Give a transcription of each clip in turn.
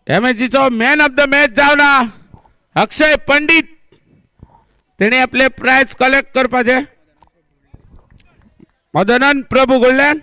ह्या मॅचीचो man of the match जावना अक्षय पंडित. तेणे आपले प्राइज कलेक्ट करपाचे. मदनन प्रभू कडल्यान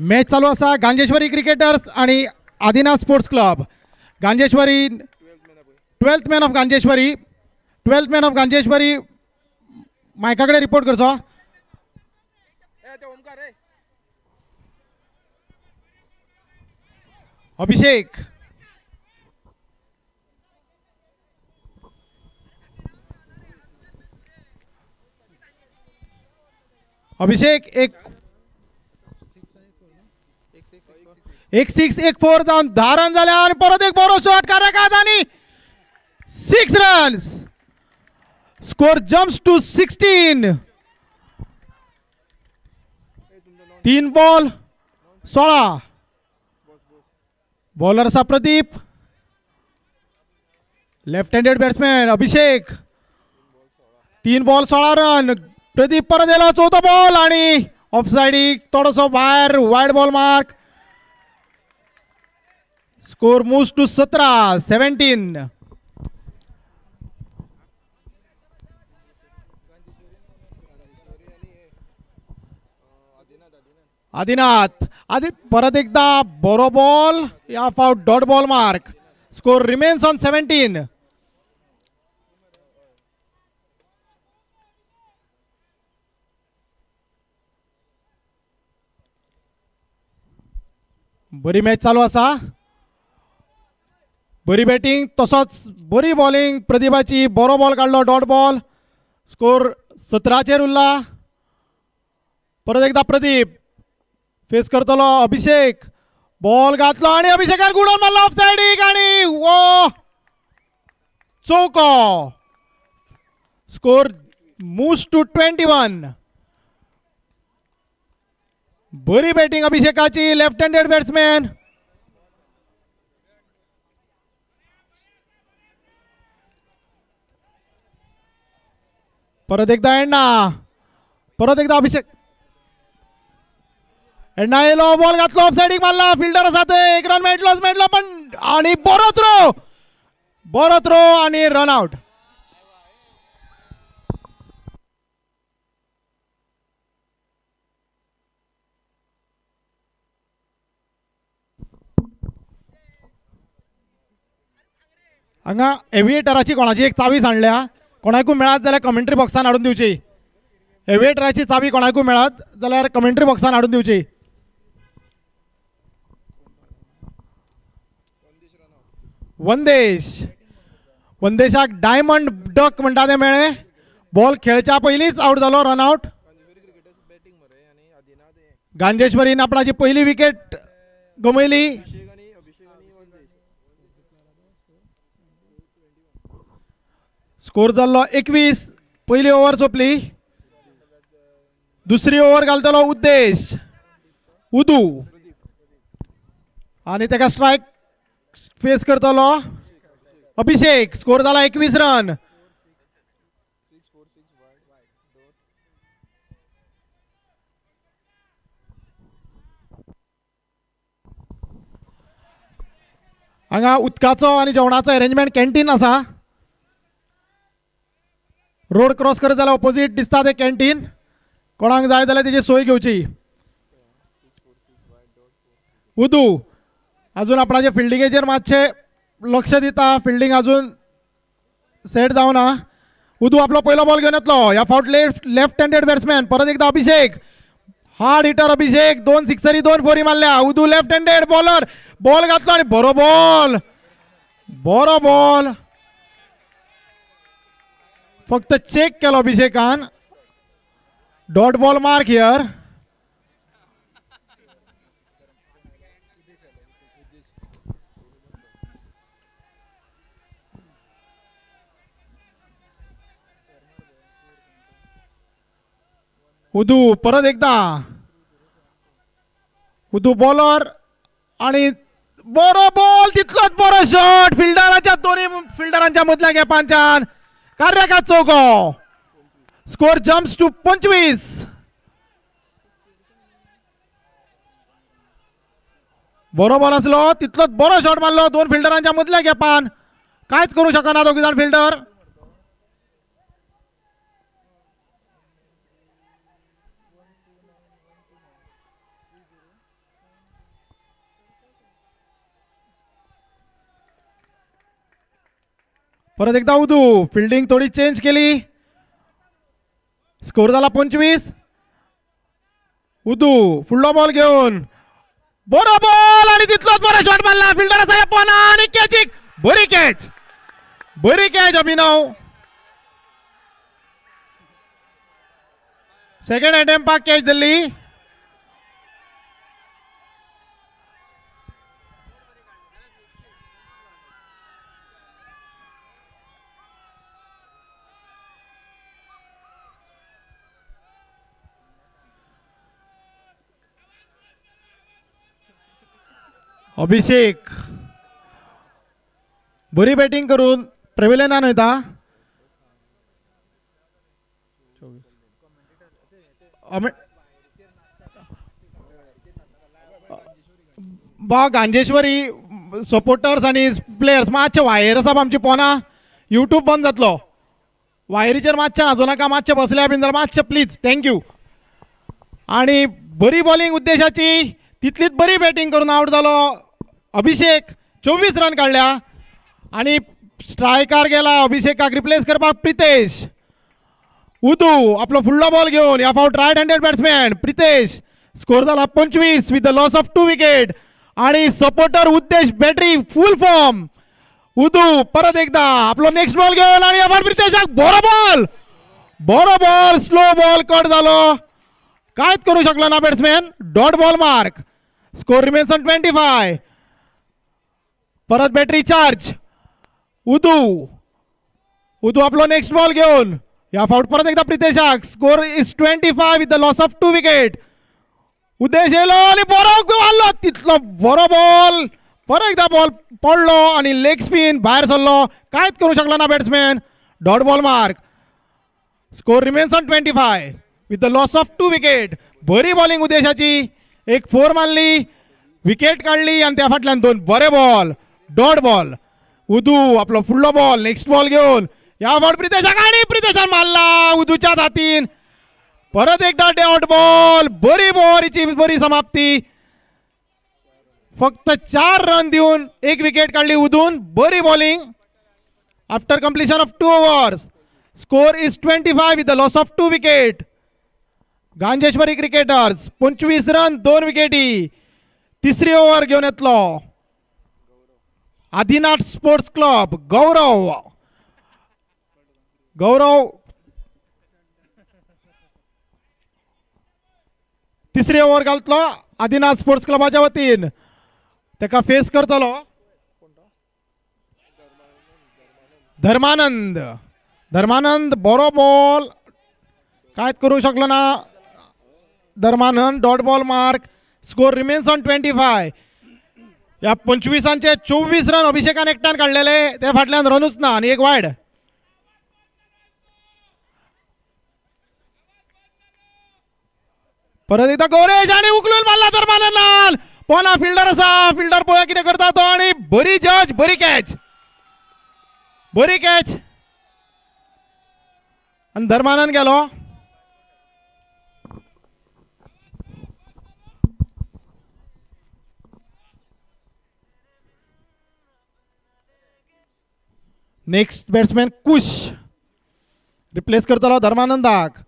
मॅच चालू असा गांजेश्वरी क्रिकेटर्स आणि Adinath sports club. Ganjeshwari 12th man of Ganjeshwari. 12th man of Ganjeshwari मायकाकडे रिपोर्ट करचो. अभिषेक अभिषेक एक 6-1-4 जाऊन 10 रन झाले आणि परत एक बरो शॉट कार्यकात आणि 6 runs. Score jumps to 16. 3 ball 16. Bowler असा Pradeep. Left handed batsman Abhishek. 3 ball 16 run. Pradeep परत येला 4था बॉल आणि ऑफ साइड थोडंसं बाहेर wide ball mark. Score moves to 17. Adinath परत एकदा बरो बॉल या फाउट dot ball mark. Score remains on 17. बरी मॅच चालू असा. बरी बॅटिंग तसोच बरी बॉलिंग प्रदीपाची. बरो बॉल काढलो डॉट बॉल. स्कोर 17 उरला. परत एकदा प्रदीप फेस करतलो अभिषेक. बॉल घातलो आणि अभिषेकान गुडोन मारला ऑफ साइड आणि वो चौको. Score moves to 21. बरी बॅटिंग अभिषेकाची. Left handed batsman. परत एकदा एंडा. परत एकदा अभिषेक. एंडा येलो बॉल घातलो ऑफ साइड मारला. फिल्डर असा 1 रन मेळटलो पण आणि बरो थ्रो आणि रन आउट. हांगा एव्हिएटराची कोणाची एक चावी सांडल्या. कोणाकूय मेळत जाल्यार कमेंट्री बॉक्सान हाडून दिवची. हे वेटराची चावी कोणाकूय मेळत जाल्यार कमेंट्री बॉक्सान हाडून दिवची. वंदेशाक डायमंड डक म्हणटा ते मेळ्ळे. बॉल खेळच्या पयलींच आउट जालो, रनआउट. गांजेश्वरीन आपणाची पहिली विकेट गमयली. स्कोर जाल्लो 21. पहिली ओव्हर सोंपली. दुसरी ओव्हर घालतलो उद्देश उदू आणि तेका स्ट्रायक फेस करतलो अभिषेक. स्कोर जाला 21 रन. हांगा उदकाचो आनी जेवणाचो अरेंजमेंट कॅन्टीन आसा. रोड क्रॉस करत जाल्यार ऑपोजीट दिसता ते कॅन्टीन. कोणाक जाय जाल्यार तेजी सोय घेवची. उदू अजून आपणाचे फिल्डिंगेचेर मातशे लक्ष दिता. फिल्डिंग अजून सेट जावना. उदू आपलो पयलो बॉल घेवन येतलो. ह्या फावट लेफ्ट हँडेड बॅट्समॅन. परत एकदा अभिषेक. हार्ड हिटर अभिषेक. 2 सिक्सरी 2 फोरी मारल्या. Udu left handed bowler. Ball घातलो आणि बरो बॉल फक्त चेक केलो अभिषेकान. Dot ball mark here. Udu परत एकदा. उदू बॉलर आणि बरो बॉल. तितलोच बरो शॉट. फिल्डराच्या दोन्ही फिल्डरांच्या मधल्या गॅपांच्यान कार्याका चौको. Score jumps to 25. बरो बॉल असलो. तितलोच बरो शॉट मारलो. 2 फिल्डरांच्या मधल्या गॅपान. कांयच करू शकना दोघी जाण फिल्डर. परत एकदा उदू. फिल्डिंग थोडी चेंज केली. स्कोर झाला 25. उदू फुडलो बॉल घेऊन. बरो बॉल आणि तितलोच बरो शॉट मारला. फिल्डर असा पोना आणि कॅचिंग. बरी कॅच अभिनव. सेकंड अटेम्पाक कॅच दिल्ली. अभिषेक बरी बॅटिंग करून प्रेव्हिलियनान वयता. गांजेश्वरी सपोर्टर्स आणि प्लेयर्स मातशे वायर आसा आमची पोना. यूट्यूब बंद जातलो. वायरीचेर मातशे नाजू नाका. मातशे बसल्या बीन जाल्यार मातशे प्लीज. थँक्यू. आणि बरी बॉलिंग उद्देशाची. तितलीच बरी बॅटिंग करून आउट जालो अभिषेक. 24 रन काढल्या. आणि स्ट्रायकार गेला अभिषेकाक रिप्लेस करपाक प्रितेश. उदू आपलो फुडलो बॉल घेऊन. या फावट right handed batsman Pritesh. Score झाला 25 with the loss of 2 wicket. आणि supporter Uddesh battery full form. उदू परत एकदा आपलो नेक्स्ट बॉल घेऊन. आणि या फावट प्रितेशाक बरो बॉल स्लो बॉल कट झालो. कांयच करू शकलो ना batsman. Dot ball mark. Score remains on 25. परत बॅटरी चार्ज. उदू आपलो नेक्स्ट बॉल घेऊन. या फावट परत एकदा प्रितेशाक. Score is 25 with the loss of 2 wicket. Uddesh येलो आणि बरो मारलो. तितलो बरो बॉल. परत एकदा बॉल पडलो आणि लेग स्पिन बाहेर सरलो. कांयच करू शकलो ना batsman. Dot ball mark. Score remains on 25 with the loss of 2 wicket. बरी बॉलिंग उद्देशाची. एक 4 मारली. विकेट काढली आणि त्या फाटल्यान 2 बरे बॉल. Dot ball. उदू आपलो फुडलो बॉल. नेक्स्ट बॉल घेऊन. या फावट प्रितेशाक आणि प्रितेशान मारला उदूच्या हातीन. परत एकदा डॉट बॉल. बरी बॉलची बरी समाप्ती. फक्त 4 रन देऊन 1 विकेट काढली उदून. बरी bowling after completion of 2 overs. Score is 25 with the loss of 2 wicket. Ganjeshwari cricketers 25 run 2 विकेटी. तिसरी ओव्हर घेऊन येतलो आदिनाथ स्पोर्ट्स क्लब. गौरव तिसरी ओव्हर घालतलो आदिनाथ स्पोर्ट्स क्लबाच्या वतीन. तेका फेस करतलो धर्मानंद बरो बॉल कांयच करूंक शकलो ना. Dharmanand dot ball mark. Score remains on 25. या 25चे 24 रन अभिषेकान एकट्यान काढलेले. ते फाटल्यान रनूच ना आणि एक वायड. परत एकदा गौरेश आणि उकलून मारला धर्मानंद. पोना फिल्डर असा. फिल्डर पळय कितें करता तो. आणि बरी जज बरी कॅच आणि धर्मानंद गेलो. नेक्स्ट बॅट्समॅन कुश रिप्लेस करतलो धर्मानंदाक.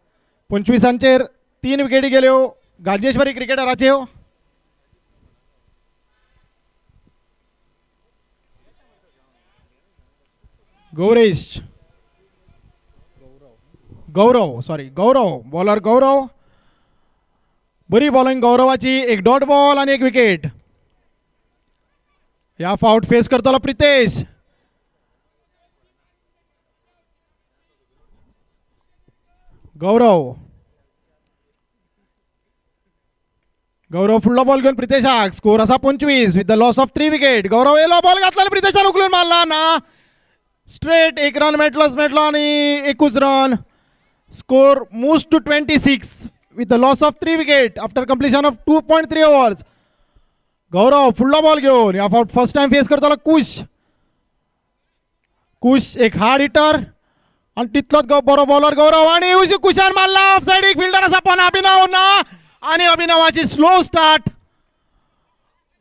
25 3 विकेटी गेल्यो गांजेश्वरी क्रिकेटराच्यो. गौरव बॉलर गौरव. बरी बॉलिंग गौरवाची. एक डॉट बॉल आणि एक विकेट. या फाउट फेस करतलो प्रितेश. गौरव फुडलो बॉल घेऊन प्रितेशाक. स्कोर असा 25 with the loss of 3 wicket. Gaurav yellow ball घातला आणि प्रितेशान उकलून मारला ना. स्ट्रेट 1 रन मेळटलो आणि 21 run. Score moves to 26 with the loss of 3 wicket after completion of 2.3 overs. Gaurav फुडलो बॉल घेऊन या फाउट फर्स्ट टाइम फेस करतलो कुश एक हार्ड हिटर आणि तितलोच बरो बॉलर गौरव. आणि कुशान मारला ऑफ साइड. एक फिल्डर असा पण अभिनव ना. आणि अभिनवाची स्लो स्टार्ट.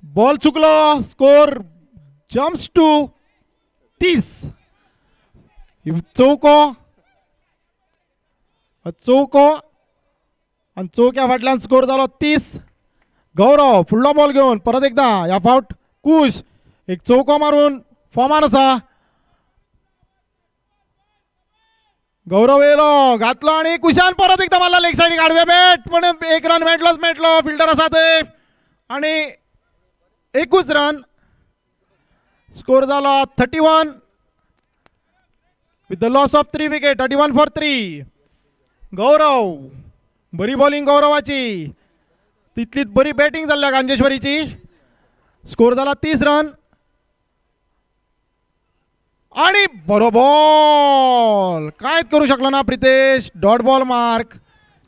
बॉल चुकलो. Score jumps to 30. चौको आणि चौक्या फाटल्यान स्कोर झालो 30. गौरव फुडलो बॉल घेऊन परत एकदा या फाउट कुश एक चौको मारून फॉर्मान असा. गौरव येलो घातलो आणि कुशान परत एकदा मारला लेग साइड आडवे बॅट. पण 1 रन मेळटलो. फिल्डर असा ते आणि 21 रन. स्कोर झाला 31 with the loss of 3 wicket. 31 for 3. गौरव बरी बॉलिंग गौरवाची. तितलीच बरी बॅटिंग जाल्ल्या गांजेश्वरीची. स्कोर झाला 30 रन. आणि बरो बॉल कांयच करू शकलो ना प्रितेश. Dot ball mark.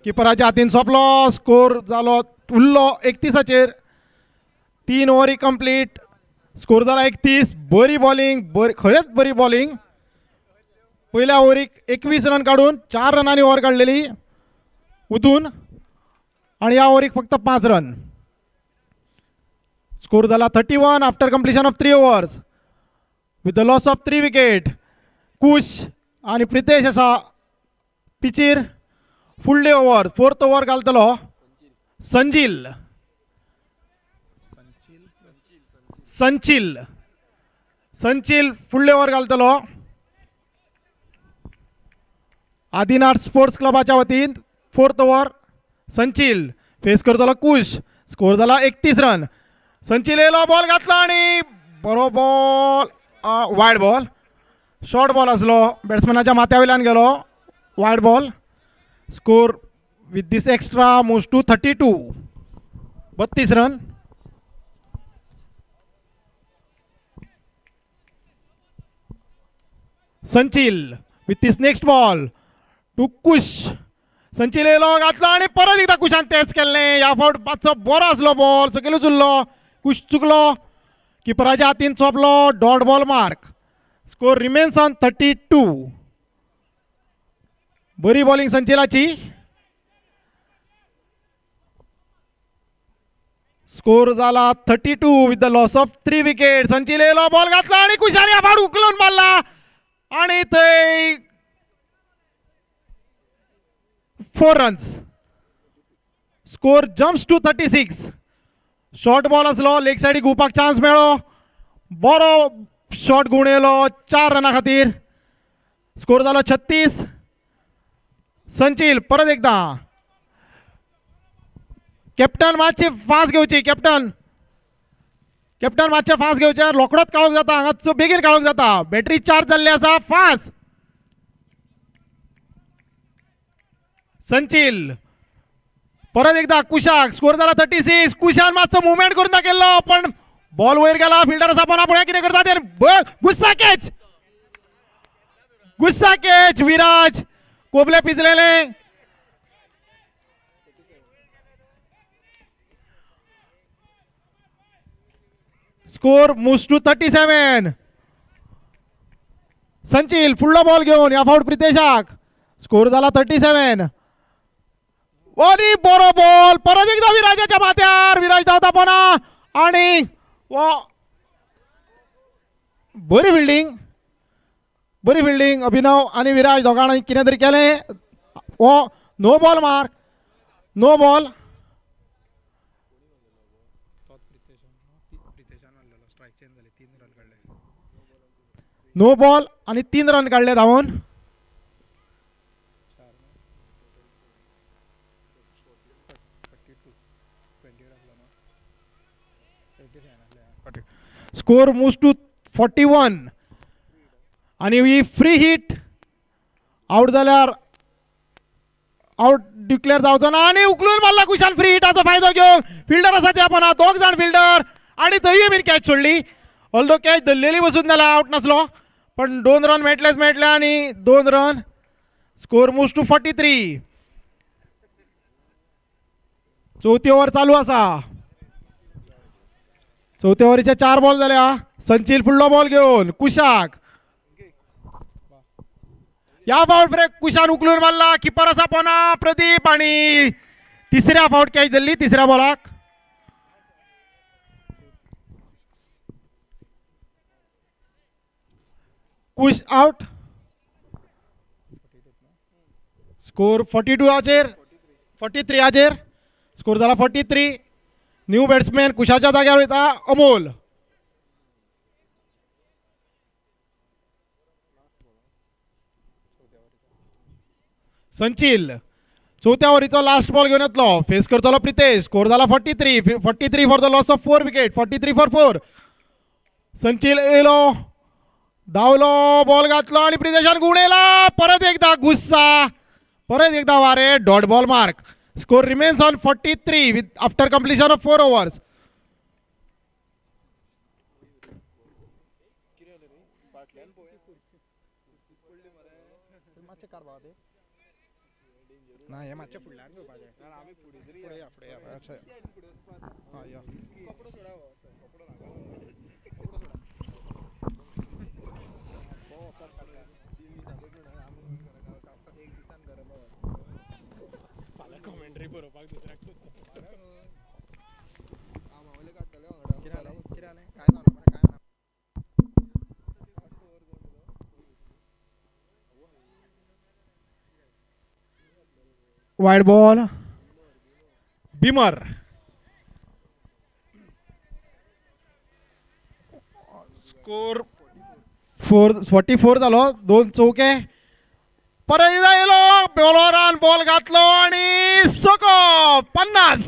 किपराच्या हातीन सोंपलो. स्कोर झालो उरलो 31. 3 ओव्हरी कंप्लीट. स्कोर झाला 31. बरी बॉलिंग खरेंच बरी बॉलिंग. पहिल्या ओव्हरीक 21 रन काढून 4 रनांनी ओव्हर काढलेली उतून. आणि या ओव्हरीक फक्त 5 रन. स्कोर झाला 31 after completion of 3 overs with the loss of 3 wicket. Kush आणि प्रितेश असा पिचीर. फुडले ओव्हर 4th ओव्हर घालतलो संचिल फुडले ओव्हर घालतलो आदिनाथ स्पोर्ट्स क्लबाच्या वतीन. 4th ओव्हर संचिल फेस करतलो कुश. स्कोर झाला 31 रन. संचिल येलो बॉल घातला आणि बरो ball wide ball. Short ball असलो. बॅट्समॅनाच्या माथ्या वयल्यान गेलो. Wide ball. Score with this extra moves to 32. 32 run. Sanchil with this next ball to Kush. Sanchil येलो घातलो आणि परत एकदा कुशान तेच केल्लें. या फावट मातसो बरो असलो बॉल. सकयलूच उरलो. कुश चुकलो. किपराच्या हातीन चोपलो. Dot ball mark. Score remains on 32. बरी बॉलिंग संचिलाची. स्कोर झाला 32 with the loss of 3 wicket. Sanchil येलो बॉल घातला आणि कुशान या फावट उकलून मारला आणि थंय 4 runs. Score jumps to 36. Short ball असलो लेग सायडीक घेवपाक चान्स मेळ्ळो. बरो शॉट गुण येयलो 4 रना खातीर. स्कोर जालो 36. संचिल परत एकदा. कॅप्टन मातशे फास्ट घेवची. कॅप्टन मातशे फास्ट घेवचे. रोखडोच काळोख जाता हांगा बेगीन काळोख जाता. बॅटरी चार्ज जाल्ली आसा. फास्ट. संचिल परत एकदा कुशाक. स्कोर जाला 36. कुशान मातसो मुवमेंट करून दाखयल्लो पण बॉल वयर गेला. फिल्डर आसा पण पळया कितें करता ते. गुस्सा कॅच. विराज कोबले पिजलेले. Score moves to 37. संचिल फुडलो बॉल घेऊन या फावट प्रितेशाक. स्कोर झाला 37. आणि बरो बॉल परत एकदा विराजाच्या माथ्यार. विराज धांवता पोना आणि बरी फिल्डिंग अभिनव आणि विराज दोघांनी कितें तरी केलें. No ball mark. No ball. No ball आणि 3 रन काढले धावून. Score moves to 41. आणि ही फ्री हिट आउट जाल्यार आउट डिक्लेअर जावचो ना. आणि उकलून मारला कुशान फ्री हिटाचो फायदो घेवन. फिल्डर आसा ते पण 2 जाण फिल्डर आणि थंय बीन कॅच सोडली. ऑल्दो कॅच धरलेली बसून जाल्यार आउट नासलो पण 2 रन मेळटले आणि 2 रन. Score moves to 43. चौथी ओव्हर चालू आसा. चौथ्या ओव्हरीचे 4 बॉल जाल्या. संचिल फुडलो बॉल घेऊन कुशाक. या फावट ब्रेक कुशान उकलून मारला. किपर आसा पोना प्रदीप आणि तिसऱ्या फावट कॅच धरली. तिसऱ्या बॉलाक. कुश आउट. स्कोर 43 हाचेर. स्कोर जाला 43. न्यू बॅट्समॅन कुशाच्या जाग्यार वयता अमोल. संचिल चौथ्या ओव्हरीचो लास्ट बॉल घेऊन येतलो. फेस करतलो प्रितेश. स्कोर जाला 43 for the loss of 4 wicket. 43 for 4. संचिल येयलो धावलो बॉल घातलो आणि प्रितेशान गुणेला. परत एकदा गुस्सा. परत एकदा वारे. Dot ball mark. Score remains on 43 with after completion of 4 overs. Wide ball. Beamer. Score 44 झालो. 2 चौके. परत एकदा येलो बॉलरान बॉल घातलो आणि सको 50.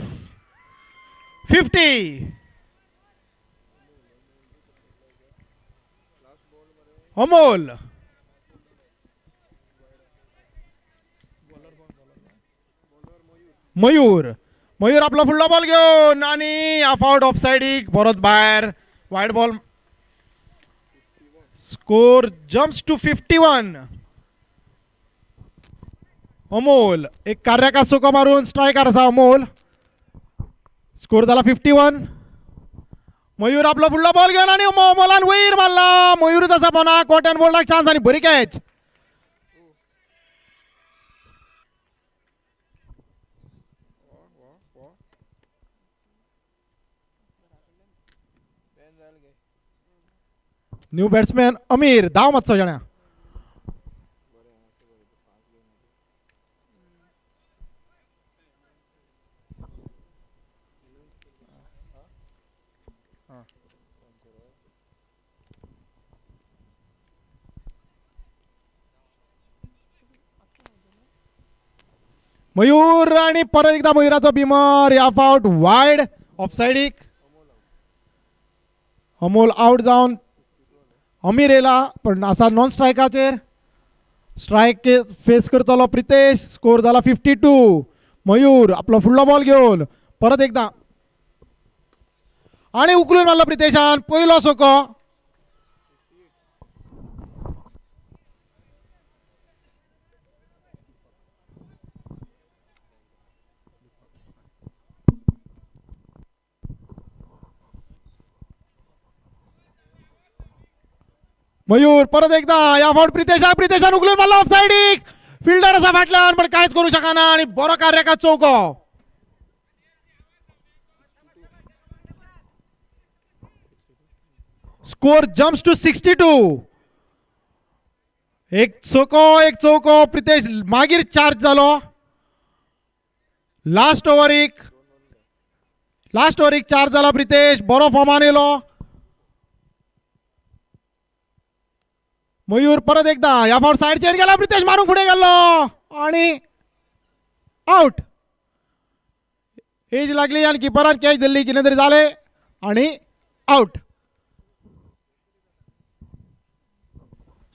अमोल. मयूर आपला फुडलो बॉल घेऊन आणि फाउट ऑफ साइडीक परत भायर. Wide ball. Score jumps to 51. Amol एक कार्याका सोको मारून स्ट्रायकर आसा अमोल. स्कोर जाला 51. मयूर आपलो फुडलो बॉल घेऊन आणि अमोलान वयर मारला. मयूरच आसा पोना. कॉट अँड बोल्डाक चान्स आणि बरी कॅच. न्यू बॅट्समॅन अमीर. धाव मातसो जाणा. मयूर आणि परत एकदा मयुराचा बिमर या फाउट वाईड ऑफसाईडिक. अमोल आउट जावन अमीर येला पण असा नॉन स्ट्रायकाचेर. स्ट्रायक फेस करतलो प्रितेश. स्कोर जाला 52. मयूर आपलो फुडलो बॉल घेवन परत एकदा आणि उकलून मारलो प्रितेशान. पयलो सोको. मयूर परत एकदा या फावट प्रितेशान उकलून मारलो ऑफसाईडिक. फिल्डर असा फाटल्यान पण कांयच करू शकना आणि बरो कार्याका चौको. Score jumps to 62. एक चौको प्रितेश मागीर चार्ज जालो. लास्ट ओव्हरीक चार्ज जाला प्रितेश. बरो फॉर्मान येलो. मयूर परत एकदा या फावट साईडचेर गेला. प्रितेश मारून फुडें गेल्लो आणि आउट. एज लागली आणि किपरान कॅच दिल्ली. कितें तरी जालें आणि out.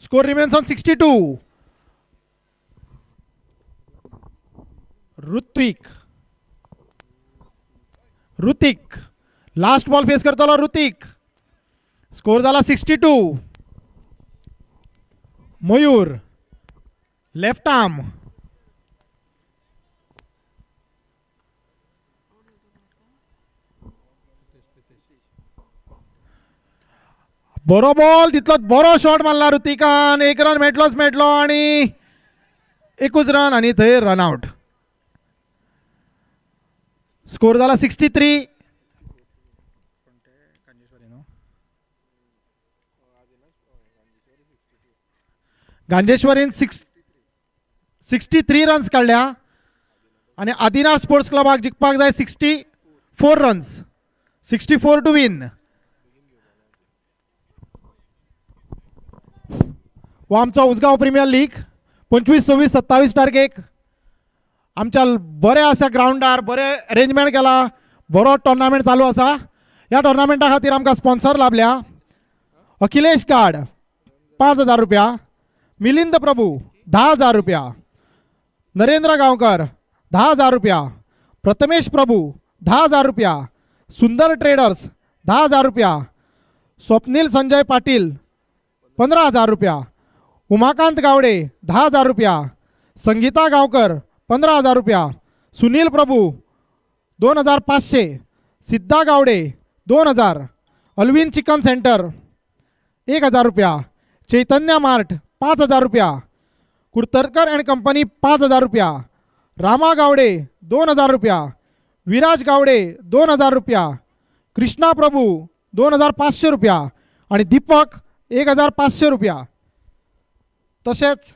Score remains on 62. Hrithik last ball face करतलो. ऋतिक. स्कोर जाला 62. Mayur left arm. बरो बॉल तितलो बरो शॉट मारला ऋतिकान. एक रन मेळटलो आणि एकूच रन आणि थंय रन आउट. स्कोर जाला 63. गांजेश्वरीन 63 रन्स काढल्या आणि आदिनाथ स्पोर्ट्स क्लबाक जिखपाक जाय 64 रन्स. 64 to win. हो आमचो उसगांव प्रिमियर लीग 25, 26, 27 तारखेक आमच्या बऱ्या अशा ग्राउंडार बरे अरेंजमेंट केला. बरो टोर्नामेंट चालू आसा. ह्या टोर्नामेंटा खातीर आमकां स्पॉन्सर लाभल्या. अखिलेश कार्ड 5,000 रुपया. मिलिंद प्रभू 10,000 रुपया. नरेंद्र गांवकर 10,000 रुपया. प्रथमेश प्रभू 10,000 रुपया. सुंदर ट्रेडर्स 10,000 रुपया. स्वप्नील संजय पाटील 15,000 रुपया. उमाकांत गावडे 10,000 रुपया. संगीता गांवकर 15,000 रुपया. सुनील प्रभू 2,500. सिद्धा गावडे 2,000. अल्विन चिकन सेंटर 1,000 रुपया. चैतन्य मार्ट 5,000 रुपया. कुर्तरकर अँड कंपनी 5,000 रुपया. रामा गावडे 2,000 रुपया. विराज गावडे 2,000 रुपया. कृष्णा प्रभू 2,500 रुपया आणि दीपक 1,500 रुपया. तसेच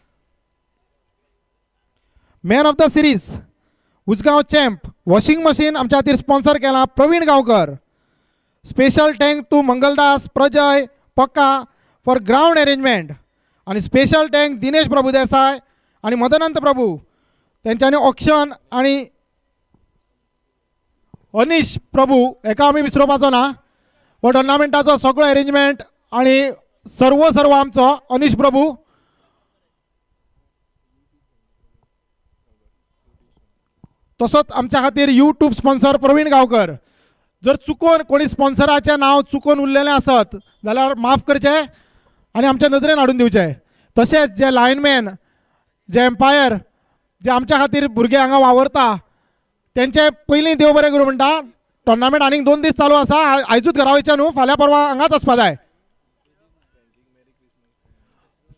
man of the series Ujgaon champ washing machine आमच्या खातीर स्पॉन्सर केला Praveen Gaonkar. Special thank to Mangaldas Prajay पक्का फॉर ग्राउंड अरेंजमेंट आणि स्पेशल टँक दिनेश प्रभू देसाय आणि मदनंत प्रभू त्यांच्यानी ऑक्शन आणि अनिश प्रभू एका आमी विसरपाचो ना. हो टोर्नामेंटाचो सगळो अरेंजमेंट आणि सर्व आमचो अनिश प्रभू. तसोच आमच्या खातीर यूट्यूब स्पॉन्सर प्रवीण गांवकर. जर चुकोन कोणी स्पॉन्सराचें नांव चुकोन उरलेलें आसत जाल्यार माफ करचें आणि आमच्या नदरेन हाडून दिवचें. तशेंच जे लायनमॅन जे एम्पायर जे आमच्या खातीर भुरगे हांगा वावरता तेंचे पयलीं देव बरें करूं म्हणटा. टोर्नामेंट आनीक 2 दीस चालू आसा. आयजूच घरा वयचे न्हू. फाल्यां परवां हांगाच वचपा जाय.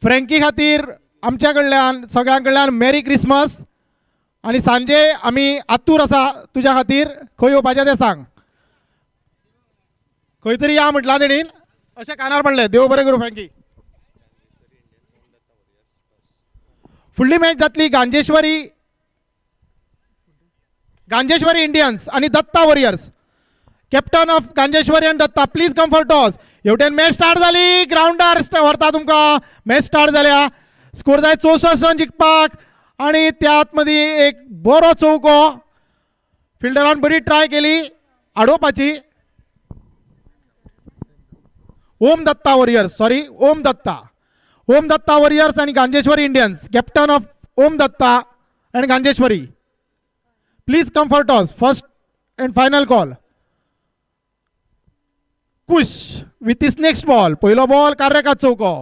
फ्रँकी खातीर आमच्या कडल्यान सगळ्यां कडल्यान मेरी क्रिसमस. आणि सांजे आमी आतूर आसा तुज्या खातीर. खंय येवपाचें तें सांग. खंय तरी या म्हटलां तेणीन. अशें कानार पडलें. देव बरें करूं फ्रँकी. फुडली मॅच जातली गांजेश्वरी इंडियन्स आणि Datta warriors. Captain of Ganjeshwari and Datta please come for toss. हेवटेन मॅच स्टार्ट जाली. ग्राउंडार व्हरता तुमकां. मॅच स्टार्ट जाल्या. स्कोर जाय 64 रन जिखपाक आणि त्या आतमध्ये एक बरो चौको फिल्डरान बरी ट्राय केली आडोवपाची. ओम दत्ता वॉरियर्स आणि Ganjeshwari Indians, captain of Om Datta and Ganjeshwari, please come for toss. First and final call. Kush with his next ball. पहिलो बॉल कार्यकात चौको.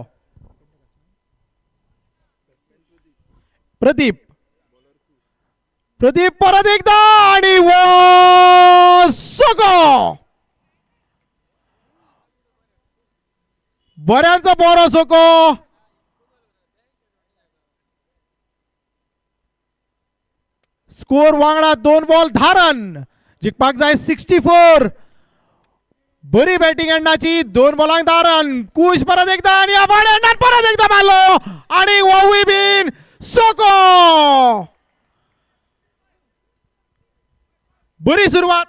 प्रदीप परत एकदा आणि सोको. बऱ्यांचा बरो सोको. स्कोर वांगडा 2 बॉल 10 रन. जिखपाक जाय 64. बरी बॅटिंग एंडाची. 2 बॉलांक 10 रन. कुश परत एकदा आणि एंडान परत एकदा मारलो आणि वॉवी बीन सोको. बरी सुरुवात.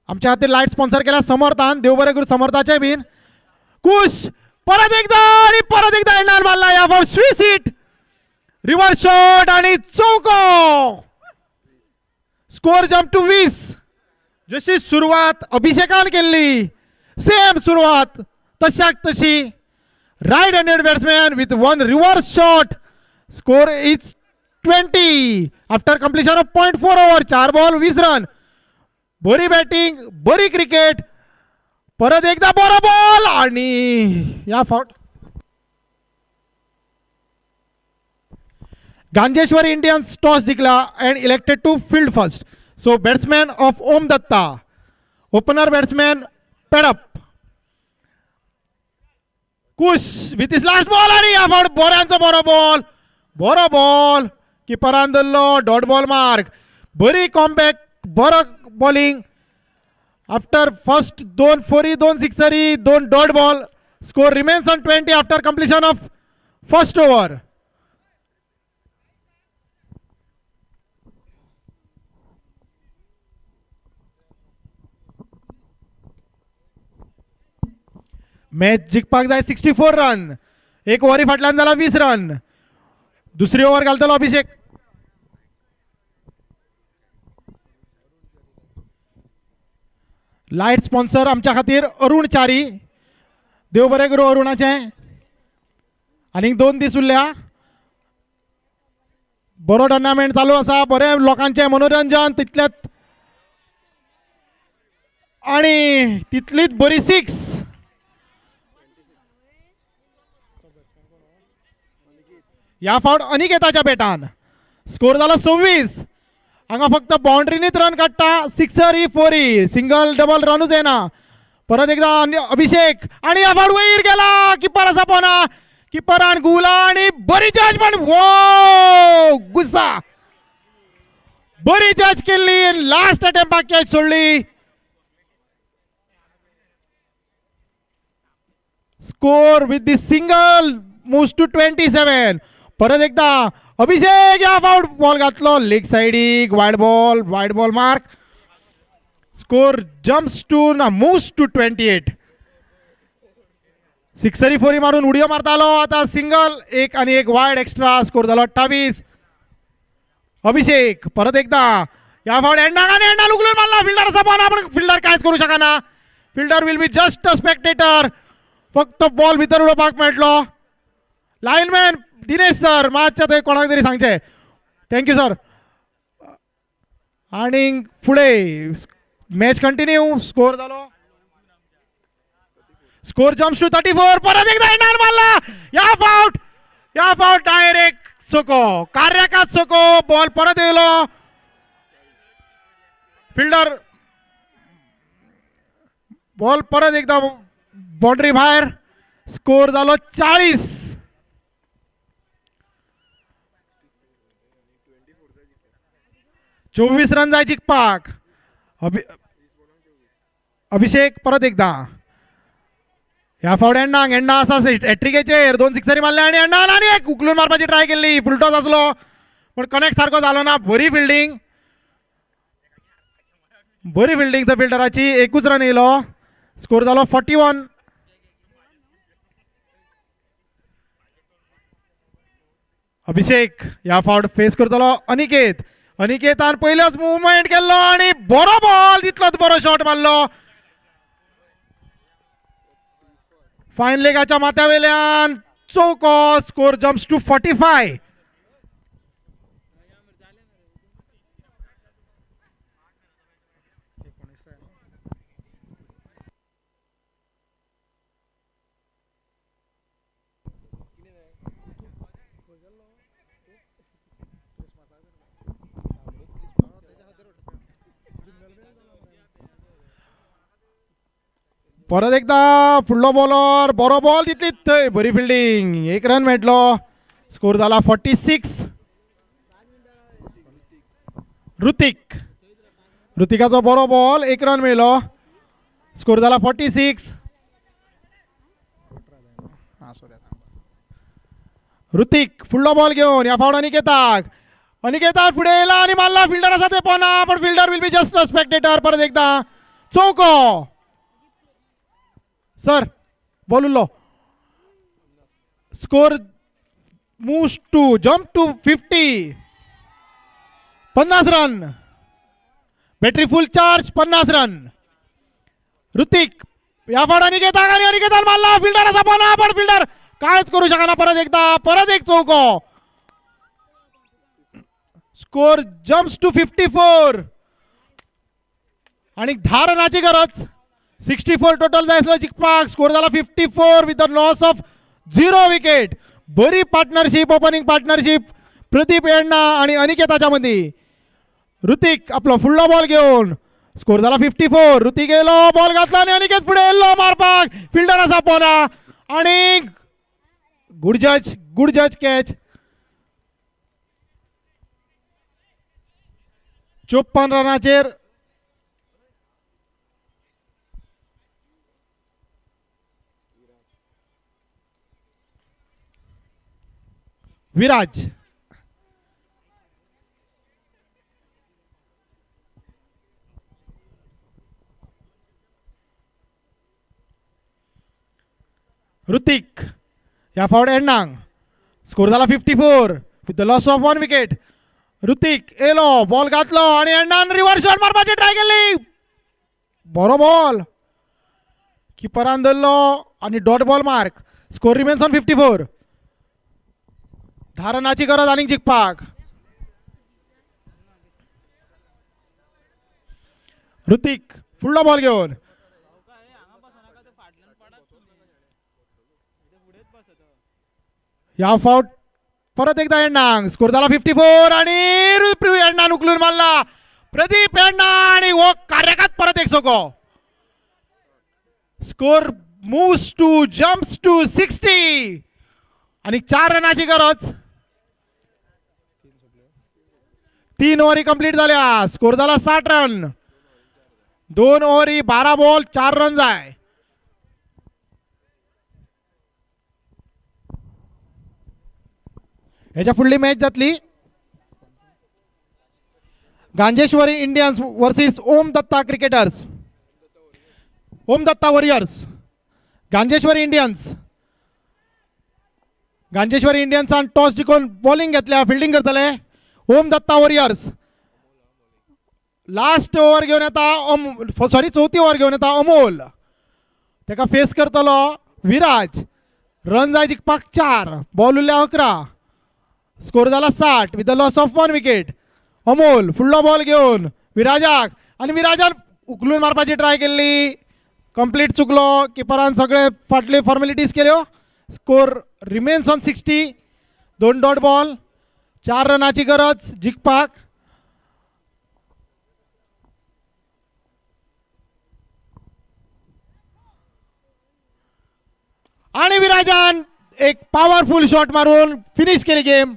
आमच्या खातीर लाईट स्पॉन्सर केला समर्थान. देव बरें करूं समर्थाचे बीन. कुश परत एकदा आणि परत एकदा एंडार मारला. या for Swiss hit. Reverse shot आणि चौको. Score jump to 20. जशी सुरुवात अभिषेकान केली सेम सुरुवात तशाक तशी. Right handed batsman with 1 reverse shot. Score is 20 after completion of 0.4 over. 4 ball 20 run. बरी बॅटिंग, बरी क्रिकेट. परत एकदा बरो बॉल आणि या फाउट. गांजेश्वरी इंडियन्स टॉस जिंकला and elected to field first. So batsman of Om Datta, opener batsman पेडअप. Kush with his last ball आणि या फाउट बऱ्यांचो बरो बॉल. किपरान धरलो. Dot ball mark. बरी कॉम्बॅक, बरो बॉलिंग. आफ्टर फर्स्ट 2 फोरी 2 सिक्सरी 2 dot ball. Score remains on 20 after completion of first over. Match जिखपाक जाय 64 रन. 1 ओव्हरी फाटल्यान जाला 20 रन. दुसरी ओव्हर घालतलो अभिषेक. लाईट स्पॉन्सर आमच्या खातीर अरुण चारी. देव बरें करूं अरुणाचे. आनीक 2 दीस उरल्या. बरो टुर्नामेंट चालू आसा. बरें लोकांचें मनोरंजन तितल्यात आणि तितलीच बरी 6. या फावट अनिकेताच्या बॅटान. स्कोर जाला 26. हांगा फक्त बाउंड्रीनीच रन काडटा. सिक्सरी फोरी सिंगल डबल रनूच येना. परत एकदा अभिषेक आणि या फावट वयर गेला. किपर आसा पोना. किपरान गुला आणि बरी जजमेंट. वो गुस्सा. बरी जज केल्ली. लास्ट अटेम्पाक कॅच सोडली. Score with the single moves to 27. परत एकदा अभिषेक या फाउट बॉल घातलो लेग साइडीक. Wide ball mark. Score jumps to moves to 28. सिक्सरी फोरी मारून उडयो मारतालो. आता सिंगल एक आणि एक वाईड एक्स्ट्रा. स्कोर झालो 28. अभिषेक परत एकदा या फाउट एंडा लुकलून मारला. फिल्डर असा पण आपण फिल्डर कायच करू शकना. Fielder will be just a Spectator. फक्त बॉल भितर उडोवपाक मेळटलो. लाईनमॅन दिनेश सर मातशें थंय कोणाक तरी सांगचे. Thank you sir. आणि फुडें मॅच कंटिन्यू. स्कोर झालो. Score jumps to 34. परत एकदा एंडार मारला. या फाउट डायरेक्ट सोको. कार्याकात सोको. बॉल परत येयलो. फिल्डर बॉल परत एकदा बाउंड्री भायर. स्कोर झालो 40. चोवीस रन जाय जिखपाक. अभिषेक परत एकदा ह्या फावट एंडा आसा हॅट्रिकेचेर. 2 सिक्सरी मारले आणि एंडान आणि एक उकलून मारपाची ट्राय केल्ली. फुलटॉस आसलो पण कनेक्ट सारको जालो ना. बरी फिल्डिंग. बरी फिल्डिंग द फिल्डराची एकूच रन येयलो स्कोर जालो 41. अभिषेक ह्या फावट फेस करतलो अनिकेतान पयलोच मुवमेंट केल्लो आणि बरो बॉल तितलोच बरो शॉट मारलो फायन लेगाच्या माथ्यावेल्यान चौको स्कोर जम्प्स टू 45. परत एकदा फुडलो बॉलर बरो बॉल तितलीच थंय बरी फिल्डिंग एक रन मेळटलो स्कोर जाला 46. ऋतिकाचो बरो बॉल एक रन मेळलो स्कोर जाला 46. ऋतिक फुडलो बॉल घेऊन या फावट अनिकेताक फुडें येयला आणि मारला फिल्डर आसा ते पोना पण fielder will be just a spectator. परत एकदा चौको सर बॉल उरलो score moves to jump to 50. 50 run battery full charge 50 run. Hrithik या फावट अनिकेतान मारला फिल्डर आसा पोना पण फिल्डर कांयच करू शकना. परत एक चौको स्कोर जम्प्स टू 54 आणि 10 रनाची गरज 64 टोटल जाय आसलो जिखपाक स्कोर जाला 54 with the loss of 0 wicket. बरी पार्टनरशिप ओपनिंग पार्टनरशिप प्रदीप येण्णा आणि अनिकेताच्या मदीं. ऋतिक आपलो फुडलो बॉल घेऊन स्कोर जाला 54. ऋतिक येयलो बॉल घातला आणि अनिकेत फुडें येयल्लो मारपाक फिल्डर आसा पोना आणि गुड जज कॅच. 54 रनाचेर विराज ऋतिक या फावट एंडांग स्कोर जाला 54 with the loss of 1 wicket. Hrithik yellow ball घातलो आणि एंडान रिव्हर्स शॉट मारपाची ट्राय केली बरो बॉल किपरान धरलो आणि dot ball mark score remains on 54. 10 रनाची गरज आनीक जिखपाक. ऋतिक फुडलो बॉल घेऊन या फावट परत एकदा एंडांग स्कोर झाला 54 आणि एंडान उकलून मारला प्रदीप एंडा आणि वो कार्याकात परत एक सोको score moves to jumps to 60 आणि 4 रनाची गरज. 3 ओव्हरी कंप्लीट झाल्या स्कोर झाला 60 रन. 2 ओव्हरी 12 बॉल 4 रन जाय. ह्याच्या फुडली मॅच जातली गांजेश्वरी इंडियन्स वर्सेस ओम दत्ता क्रिकेटर्स. ओम दत्ता वॉरियर्स गांजेश्वरी इंडियन्सान टॉस जिखून बॉलिंग घेतल्या फिल्डिंग करतले. ओम दत्ता वॉरियर्स लास्ट ओव्हर घेऊन येता चौथी ओव्हर घेऊन येता अमोल तेका फेस करतलो विराज. रन जाय जिखपाक 4 बॉल उरल्या 11 स्कोर झाला 60 with the loss of 1 wicket. Amol फुडलो बॉल घेऊन विराजाक आणि विराजान उकलून मारपाची ट्राय केली कंप्लीट चुकलो किपरान सगळे फाटले फॉर्मेलिटीज केल्यो. Score remains on 60. 2 dot ball 4 रनाची गरज जिखपाक. आणि विराजान एक पॉवरफुल शॉट मारून फिनिश केली गेम.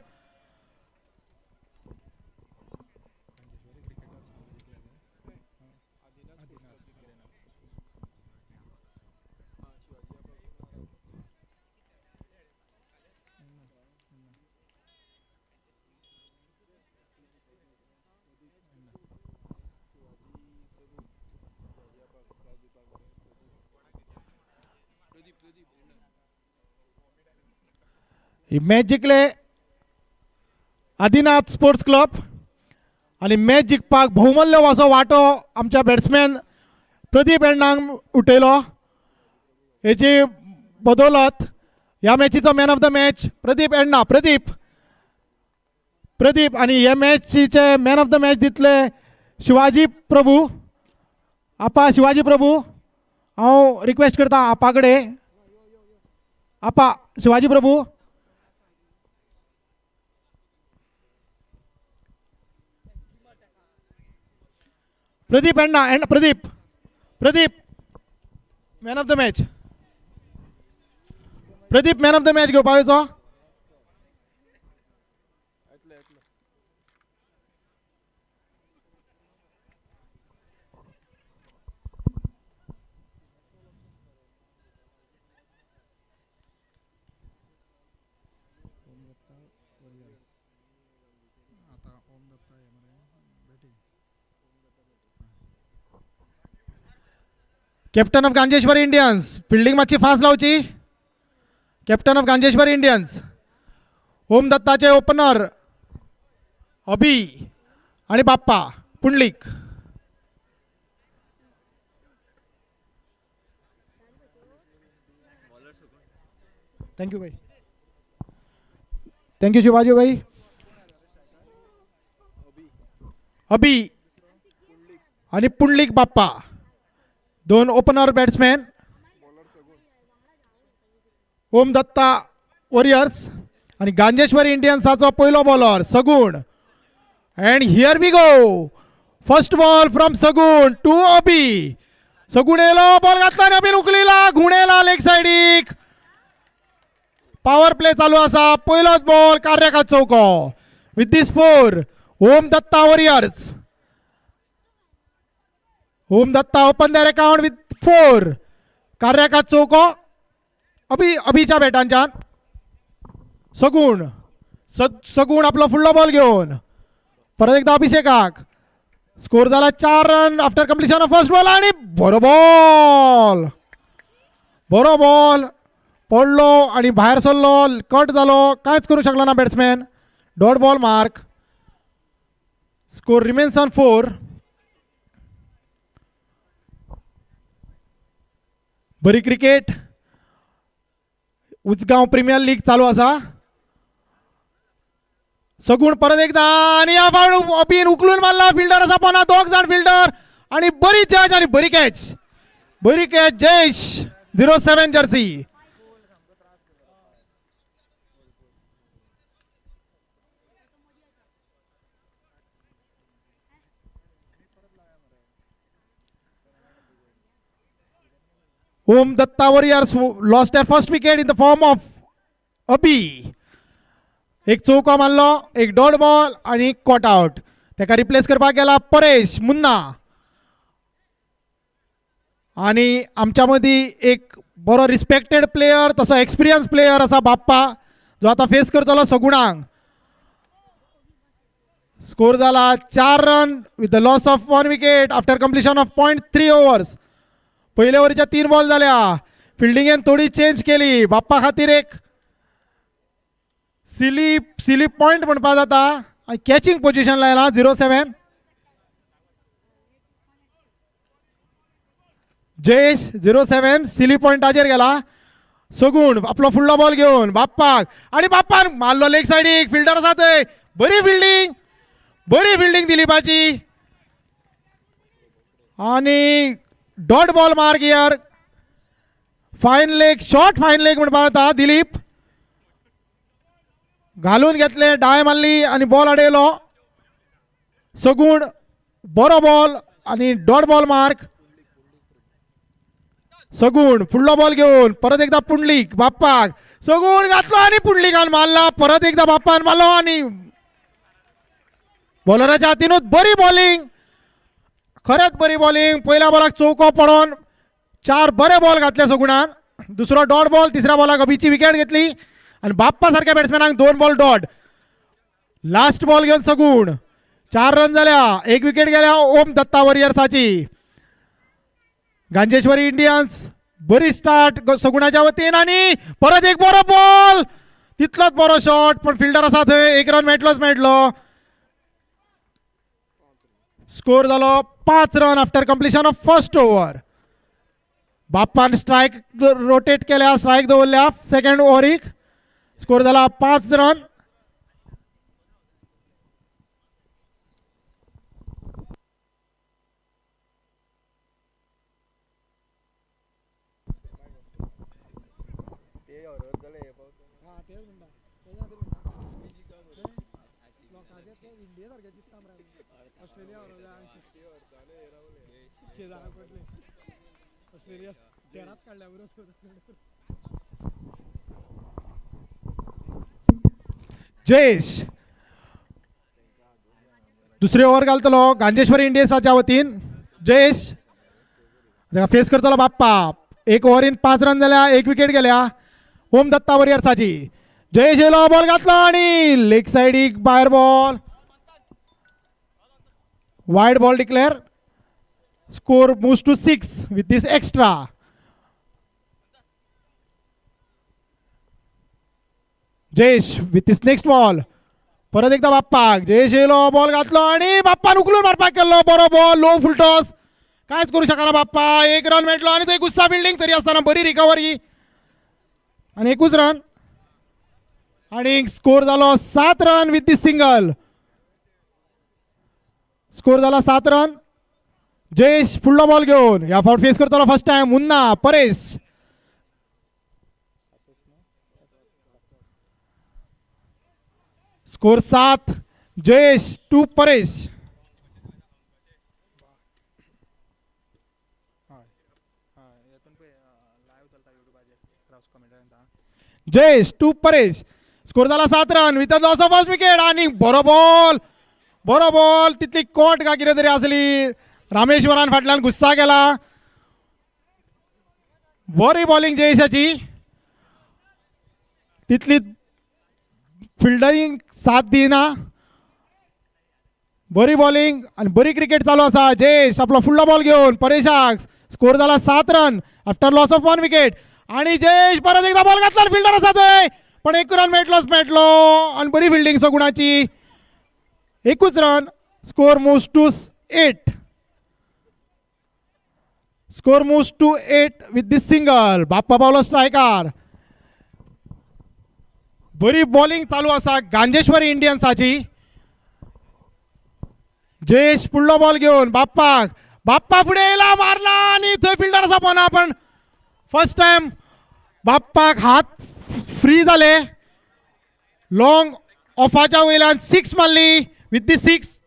ही मॅच जिखले आदिनाथ स्पोर्ट्स क्लब आणि मॅच जिखपाक बहुमूल्य असो वांटो आमच्या बॅट्समॅन प्रदीप एण्णांक उठयलो. हेची बदौलत ह्या मॅचीचो man of the match Pradeep एण्णा. प्रदीप आणि ह्या मॅचीचे मॅन ऑफ द मॅच दितले शिवाजी प्रभू. आपा शिवाजी प्रभू, हांव रिक्वेस्ट करता आपा कडेन. आपा शिवाजी प्रभू, प्रदीप एण्णा Pradeep man of the match. Pradeep man of the match घेवपाक येवचो. Captain of Ganjeshwari Indians, fielding मातशी फास्ट लावची. Captain of Ganjeshwari Indians, Om दत्ताचे ओपनर अभि आणि बाप्पा पुंडलिक. थँक्यू भाई, थँक्यू शिवाजी भाई. अभि आणि पुंडलिक बाप्पा दोन opener batsman. Om Datta warriors आणि गांजेश्वरी इंडियन्साचो पहिलो bowler Sagun. And here we go, first ball from Sagun to अभि. सगुण येलो, बॉल घातला आणि अभिन उखलिला, घुणेला लेग सायडीक. पॉवर प्ले चालू असा. पहिलोच बॉल कार्याकात चौको. With this four Om Datta warriors. Om Datta open their account with 4. कार्याकात चौको अभिच्या बॅटांच्यान. सगुण आपलो फुडलो बॉल घेऊन परत एकदा अभिषेकाक. स्कोर झाला 4 run after completion of first ball. आणि बरो बॉल पडलो आणि बाहेर सरलो, कट झालो, कांयच करू शकलो ना batsman. Dot ball mark. Score remains on 4. बरी क्रिकेट उजगांव प्रीमियर लीग चालू असा. सगुण परत एकदा आणि अभिन उकलून मारला. फिल्डर असा पण 2 जण फिल्डर आणि बरी जज आणि बरी catch Jayesh 07 jersey. Om Datta warriors lost their first wicket in the form of Abhi. एक चौको मारलो, एक डॉट बॉल आणि कॉट आउट. त्याका रिप्लेस करपाक गेला परेश मुन्ना. आणि आमच्या मदीं एक बरो रिस्पेक्टेड प्लेयर, तसो एक्सपिरियन्स प्लेयर असा बाप्पा, जो आता फेस करतलो सगुणांक. स्कोर झाला 4 run with the loss of 1 wicket after completion of 0.3 overs. पहिले ओव्हरीच्या 3 बॉल झाल्या. फिल्डिंगेन थोडी चेंज केली. बाप्पा खातीर एक सिली पॉइंट म्हणपा जाता. कॅचिंग पोझिशन लायला 07. जयेश 07 सिली पॉइंटाचेर गेला. सगुण आपलो फुडलो बॉल घेऊन बाप्पाक आणि बाप्पान मारलो लेग सायडीक. फिल्डर आसा थंय. बरी फिल्डिंग दिलीपाची आणि dot ball mark here. Short fine leg म्हणपा जाता. दिलीप घालून घेतले, डाय मारली आणि बॉल अडयलो. सगुण बरो बॉल आणि डॉट बॉल मार्क. सगुण फुडलो बॉल घेऊन परत एकदा पुंडलिक बाप्पाक. सगुण घातलो आणि पुंडलिकान मारला. परत एकदा बाप्पान मारलो आणि बॉलराच्या हातीनूच बरी बॉलिंग, खरेंच बरी बॉलिंग. पहिल्या बॉलाक चौको पडोन 4 बरे बॉल घातले सगुणान. दुसरो डॉट बॉल. तिसऱ्या बॉलाक अभिची विकेट घेतली आणि बाप्पा सारख्या बॅट्समॅनाक 2 बॉल डॉट. लास्ट बॉल घेऊन सगुण 4 रन झाल्या. 1 विकेट गेल्या ओम दत्ता वॉरियर्साची. गांजेश्वरी इंडियन्स बरी स्टार्ट सगुणाच्या वतीन आणि परत एक बरो बॉल. तितलोच बरो शॉट पण फिल्डर आसा थंय एक रन मेळटलो. स्कोर जालो 5 run after completion of first over. बाप्पान स्ट्रायक रोटेट केल्या, स्ट्रायक दवरल्या सेकंड ओव्हरीक. स्कोर जाला 5 रन. जयेश दुसरी ओव्हर घालतलो गांजेश्वरी इंडियन्साच्या वतीन. जयेश फेस करतलो बाप्पा. एक ओव्हरीन 5 रन जाल्या, 1 विकेट गेल्या ओम दत्ता वॉरियर्साची. जयेश येलो, बॉल घातलो आणि लेग साइडीक भायर ball. Wide ball declare. Score moves to 6 with this extra. Jayesh with this next ball. परत एकदा बाप्पाक. जयेश येलो, बॉल घातलो आणि बाप्पान उखलून मारपाक केल्लो. बरो बॉल, लो फुल टॉस, कांयच करू शकना बाप्पा. 1 रन मेळटलो आणि थंय गुस्सा फिल्डिंग तरी आसतना बरी रिकवरी आणि 1 रन. आणि स्कोर जालो 7 run with this single. Score जाला 7 रन. जयेश फुडलो बॉल घेऊन या फावट फेस करतलो first time Munna Paresh. Score 7 Jayesh 2 Paresh. Jayesh 2 Paresh. Score झाला 7 run with loss of first wicket. आणि बरो बॉल तितली कोट का कितें तरी आसली. रामेश्वरान फाटल्यान गुस्सा केला. बरी बॉलिंग जयेशाची. तितली फिल्डरिंग साथ दिना. बरी बॉलिंग आणि बरी क्रिकेट चालू आसा. जयेश आपला फुडलो बॉल घेऊन परेशाक. स्कोर झाला 7 run after loss of 1 wicket. आणि जयेश परत एकदा बॉल घातला. फिल्डर आसा थंय पण 1 रन मेळटलो आणि बरी फिल्डिंग सगुणाची. 1 run. Score moves to 8. Score moves to 8 with this single. Bappa पावलो स्ट्रायकार. बरी बॉलिंग चालू आसा गांजेश्वरी इंडियन्साची. जयेश फुडलो बॉल घेऊन बाप्पा फुडें येयला, मारला आणि थंय फिल्डर आसा पोना पण फर्स्ट टाइम बाप्पाक हात फ्री जाले. लॉंग ऑफाच्या वयल्यान 6 मारली विथ दी 6.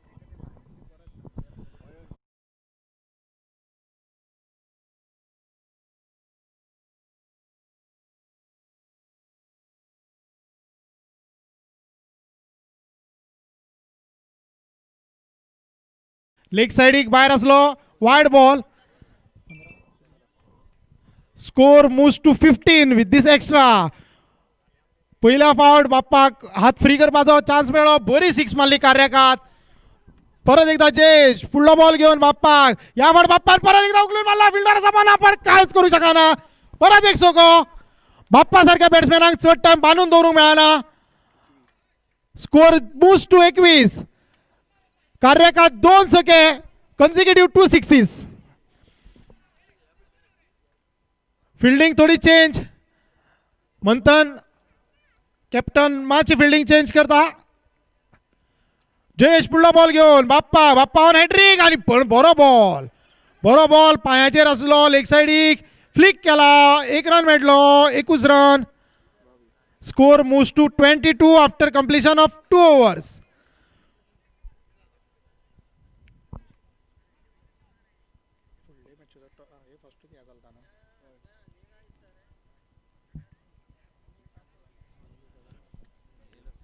लेग साइडीक भायर आसलो wide ball. Score moves to 15 with this extra. पहिल्या फावट बाप्पाक हात फ्री करपाचो चान्स मेळ्ळो. बरी 6 मारली कार्याकात. परत एकदा जयेश फुडलो बॉल घेऊन बाप्पाक. या फावट बाप्पान परत एकदा उखलून मारला. फिल्डर आसा पण आपण कांयच करू शकना. परत एक सोको. बाप्पा सारख्या बॅट्समॅनाक चड टाइम बांदून दवरूंक मेळना. Score moves to 21. कार्याकात 2 सके कन्सिक्युटिव्ह 2 सिक्सीस. फिल्डिंग थोडी चेंज. मंथन कॅप्टन मातशी फिल्डिंग चेंज करता. जयेश फुडलो बॉल घेऊन बाप्पा ऑन हॅट्रिक आणि बरो बॉल पायाचेर आसलो. लेग साइडीक फ्लिक केला. 1 रन मेळटलो. 21 run. Score moves to 22 after completion of 2 overs.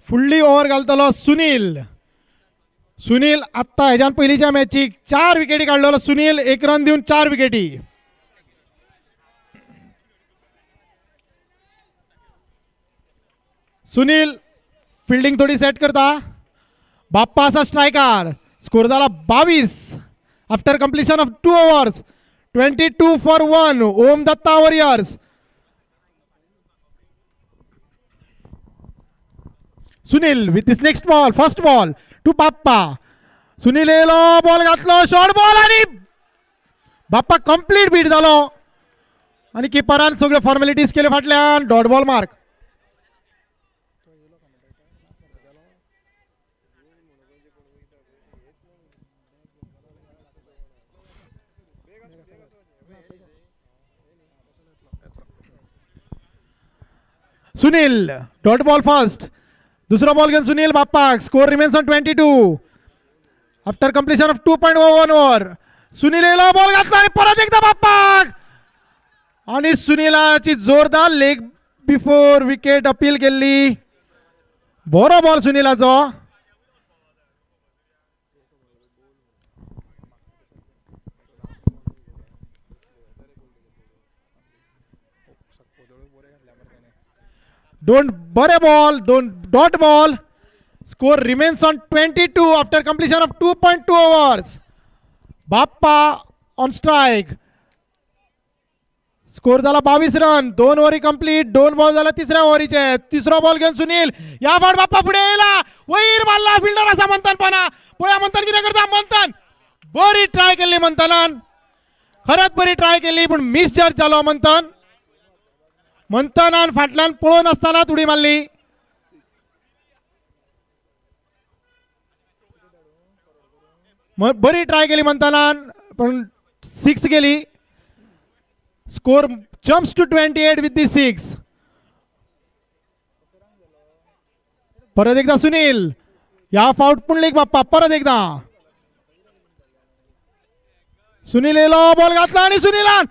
फुडली ओव्हर घालतलो सुनील आत्ता ह्याच्यान पहिलीच्या मॅचची 4 विकेटी काढलेलो सुनील. 1 रन देऊन 4 विकेटी. सुनील फिल्डिंग थोडी सेट करता. बाप्पा असा स्ट्रायकर. स्कोर झाला 22 after completion of 2 overs. 22 for 1 Om Datta warriors. Sunil with this next ball first ball to Bappa. Sunil येलो बॉल घातलो शॉर्ट बॉल आणि बाप्पा कंप्लीट बीट झालो आणि किपरान सगळे फॉर्मॅलिटीज केले फाटल्यान dot ball mark. Sunil dot ball first. दुसरा बॉल घेऊन Sunil Bappa. Score remains on 22 after completion of 2.01 over. Sunil येलो बॉल घातला आणि परत एकदा बाप्पा आणि सुनीलाची जोरदार लेग बिफोर विकेट अपील केली. बरो ball सुनीलाचो. Don't bore ball, don't dot ball. Score remains on 22 after completion of 2.2 overs. Bappa on strike. Score झाला 22 रन. 2 ovary complete. 2 बॉल झाला तिसऱ्या ओव्हरीचे. तिसरा बॉल घेऊन सुनील या फाट बाप्पा पुढे येला वैर मारला फिल्डर असा म्हणतान पाना पोया म्हणतान किती करता म्हणतान बरी ट्राय केली म्हणतान खरंच बरी ट्राय केली पण मिस जज झालो म्हणतान फाटल्यान पळून असताना उडी मारली. बरी ट्राय केली म्हणताना पण 6 गेली. Score jumps to 28 with the 6. परत एकदा सुनील या फाउट पुंडलिक बाप्पा परत एकदा सुनील येलो बॉल घातला आणि सुनीलान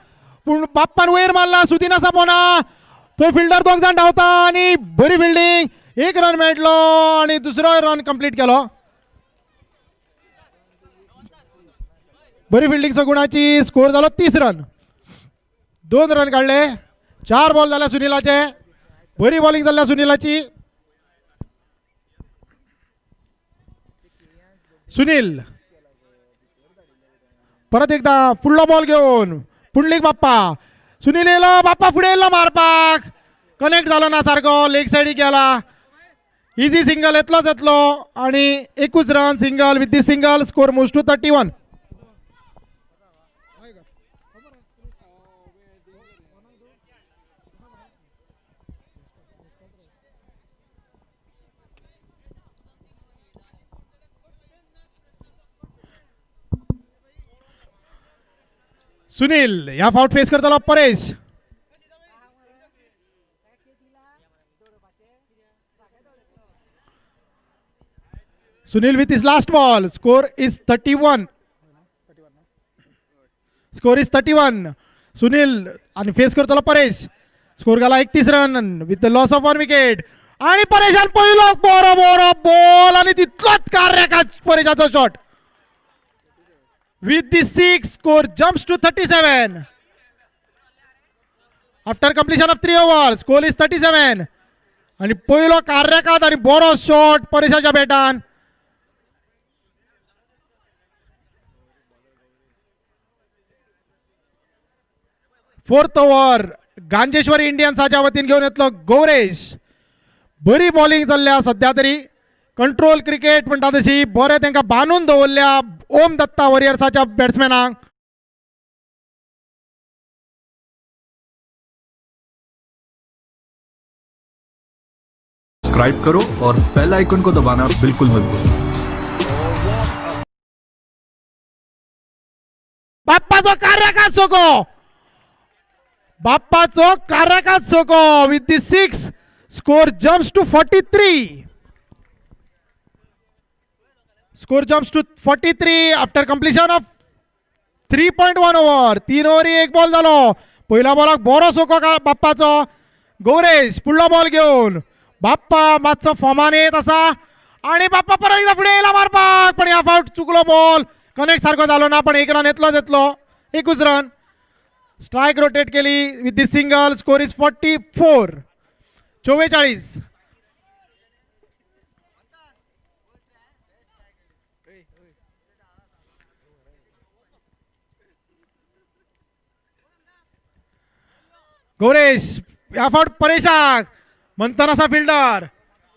बाप्पान वयर मारला. सुदीन असा पोना तो फिल्डर 2 जण धावता आणि बरी फिल्डिंग. 1 रन मेळटलो आणि दुसरो रन कंप्लीट केलो. बरी फिल्डिंग सगुणाची. स्कोर झालो 30 रन. 2 रन काढले. 4 बॉल झाल्या सुनीलाचे. बरी बॉलिंग झाल्या सुनीलाची. सुनील परत एकदा फुडलो बॉल घेऊन पुंडलिक बाप्पा. सुनील येलो बाप्पा पुढे येलो मारपाक कनेक्ट झालो ना सारको. लेग साइडीक गेला. इजी सिंगल येतलो आणि 21 run single with the single. Score moves to 31. Sunil या फाउट फेस करतलो Paresh. Sunil with his last ball. Score is 31. Score is 31. Sunil आणि फेस करतलो परेश. स्कोर घाला 31 run with the loss of 1 wicket. आणि परेशान पहिलो बरो बॉल आणि तितलोच कार्याकाच परेशाचा shot. With the 6, score jumps to 37. After completion of 3 overs, score is 37. आणि पहिलो कार्याकात आणि बरो शॉट परेशाच्या बॅटान. फोर्थ ओव्हर गांजेश्वरी इंडियन्साच्या वतीन घेऊन येतलो गौरेश. बरी बॉलिंग जाल्ल्या सध्या तरी. कंट्रोल क्रिकेट म्हणटा तशी बरे तांकां बांदून दवरल्या ओम दत्ता वॉरियर्साच्या बॅट्समॅनाक. सब्सक्राइब करो और बेल आइकन को दबाना बिल्कुल मत भूलो. बाप्पाचो कार्याकात सोको. बाप्पाचो कार्याकात सोको with the 6. Score jumps to 43. Score jumps to 43 after completion of 3.1 over. 3 ओव्हरी 1 बॉल झालो. पहिल्या बॉलाक बरो सोको बाप्पाचो. गौरेश फुडलो बॉल घेऊन बाप्पा मातसो फॉर्मान येत असा आणि बाप्पा परत एकदा पुढे येयला मारपाक पण या फाउट चुकलो बॉल. कनेक्ट सारखो झालो ना पण 1 रन येतलो. 21 रन. स्ट्राईक रोटेट केली with the single. Score is 44. 44. Gauresh या फाउट परेशान म्हणताना असा फिल्डर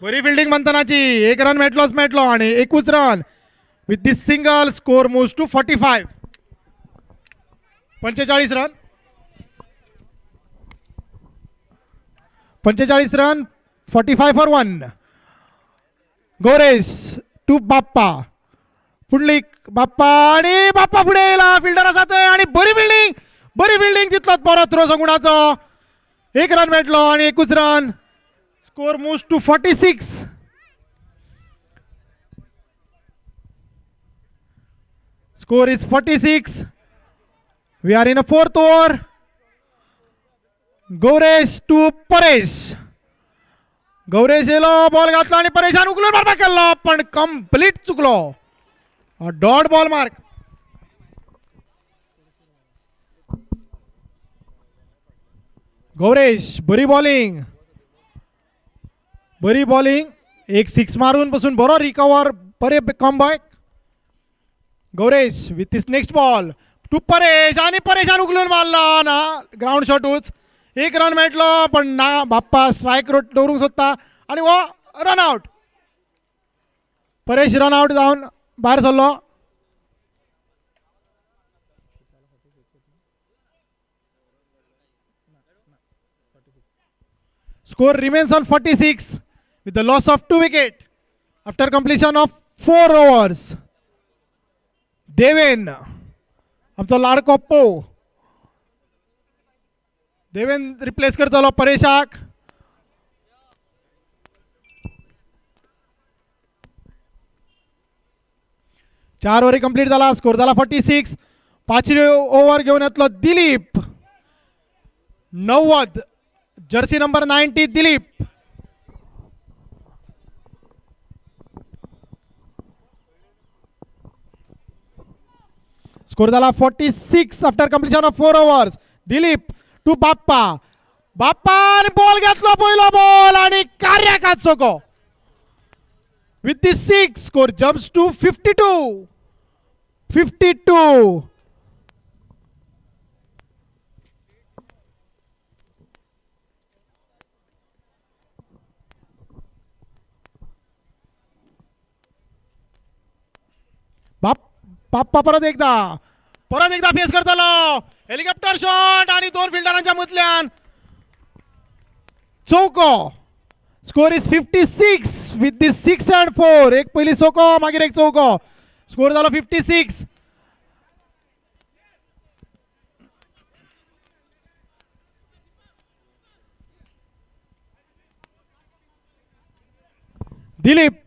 बरी फिल्डिंग मंथनाची. एक रन मेळटलो आणि एकूच run. With this single score moves to 45. 45 run. 45 run. 45 for 1. Goresh to Bappa. Pundlik Bappa आणि बाप्पा पुढे येला. फिल्डर असा आणि बरी फिल्डिंग तितलोच बरो थ्रो संगुणाचो. एक रन मेळटलो आणि एकूच run. Score moves to 46. Score is 46. We are in a fourth over. Gauresh to Paresh. Gauresh yellow ball घातला आणि परेशान उकलून मारपाक केल्लो पण कंप्लीट चुकलो. Dot ball mark. गौरेश बरी बॉलिंग. एक सिक्स मारून पासून बरो रिकवर. बरे comeback. Gauresh with this next ball to Paresh आणि परेशान उकलून मारला ना. ग्राउंड शॉटूच. एक रन मेळटलो पण ना. बाप्पा स्ट्रायक रोट दवरूंक सोदता आणि वो run out. Paresh run out जावन भायर सरलो. Score remains on 46 with the loss of 2 wicket after completion of 4 overs. देवेन आमचो लाडको पो. देवेन रिप्लेस करतलो परेशाक. चार ओव्हरी कंप्लीट जाला. स्कोर जाला 46. पाचवी ओव्हर घेऊन येतलो Dilip. 90 jersey number 90 Dilip. Score झाला 46 after completion of 4 overs. Dilip to Bappa. Bappa आणि बॉल घेतलो पहिलो बॉल आणि कार्याकात सोको. With this 6 score jumps to 52. Bappa परत एकदा फेस करतलो. हेलिकॉप्टर शॉट आणि 2 फिल्डरांच्या मदल्यान चौको. Score is 56 with this 6 and 4. एक पहिली चौको मागीर एक चौको. स्कोर झालो 56. Dilip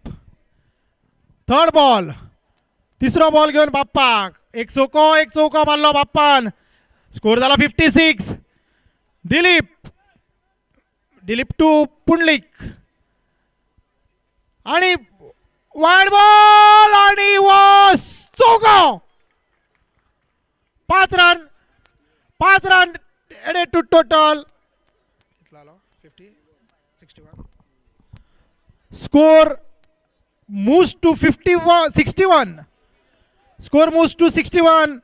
third ball. तिसरो बॉल घेऊन बाप्पाक. एक चौको मारलो बाप्पान. स्कोर झाला 56. दिलीप टू पुंडलिक आणि वाईड बॉल आणि चौको. 5 run added to total. Score moves to 61. Score moves to 61.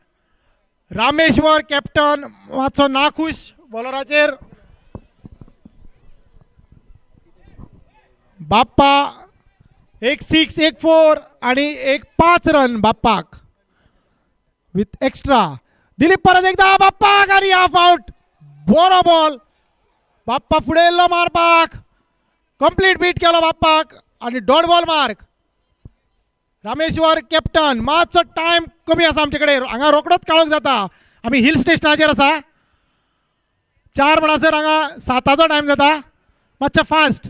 Rameshwar captain मातसो नाखुश बॉलराचेर. बाप्पा एक 6 एक 4 आणि एक 5 रन बाप्पाक विथ एक्स्ट्रा. दिलीप परत एकदा बाप्पाक आणि हाफ आउट. बरो बॉल. बाप्पा फुडें येयल्लो मारपाक. कंप्लीट बीट केलो बाप्पाक आणि dot ball mark. Rameshwar captain मातसो टाइम कमी आसा आमचे कडेन. हांगा रोकडोच काळोख जाता. आमी हिल स्टेशनाचेर आसा. 4 म्हणसर हांगा 7 टाइम जाता. मातशें fast.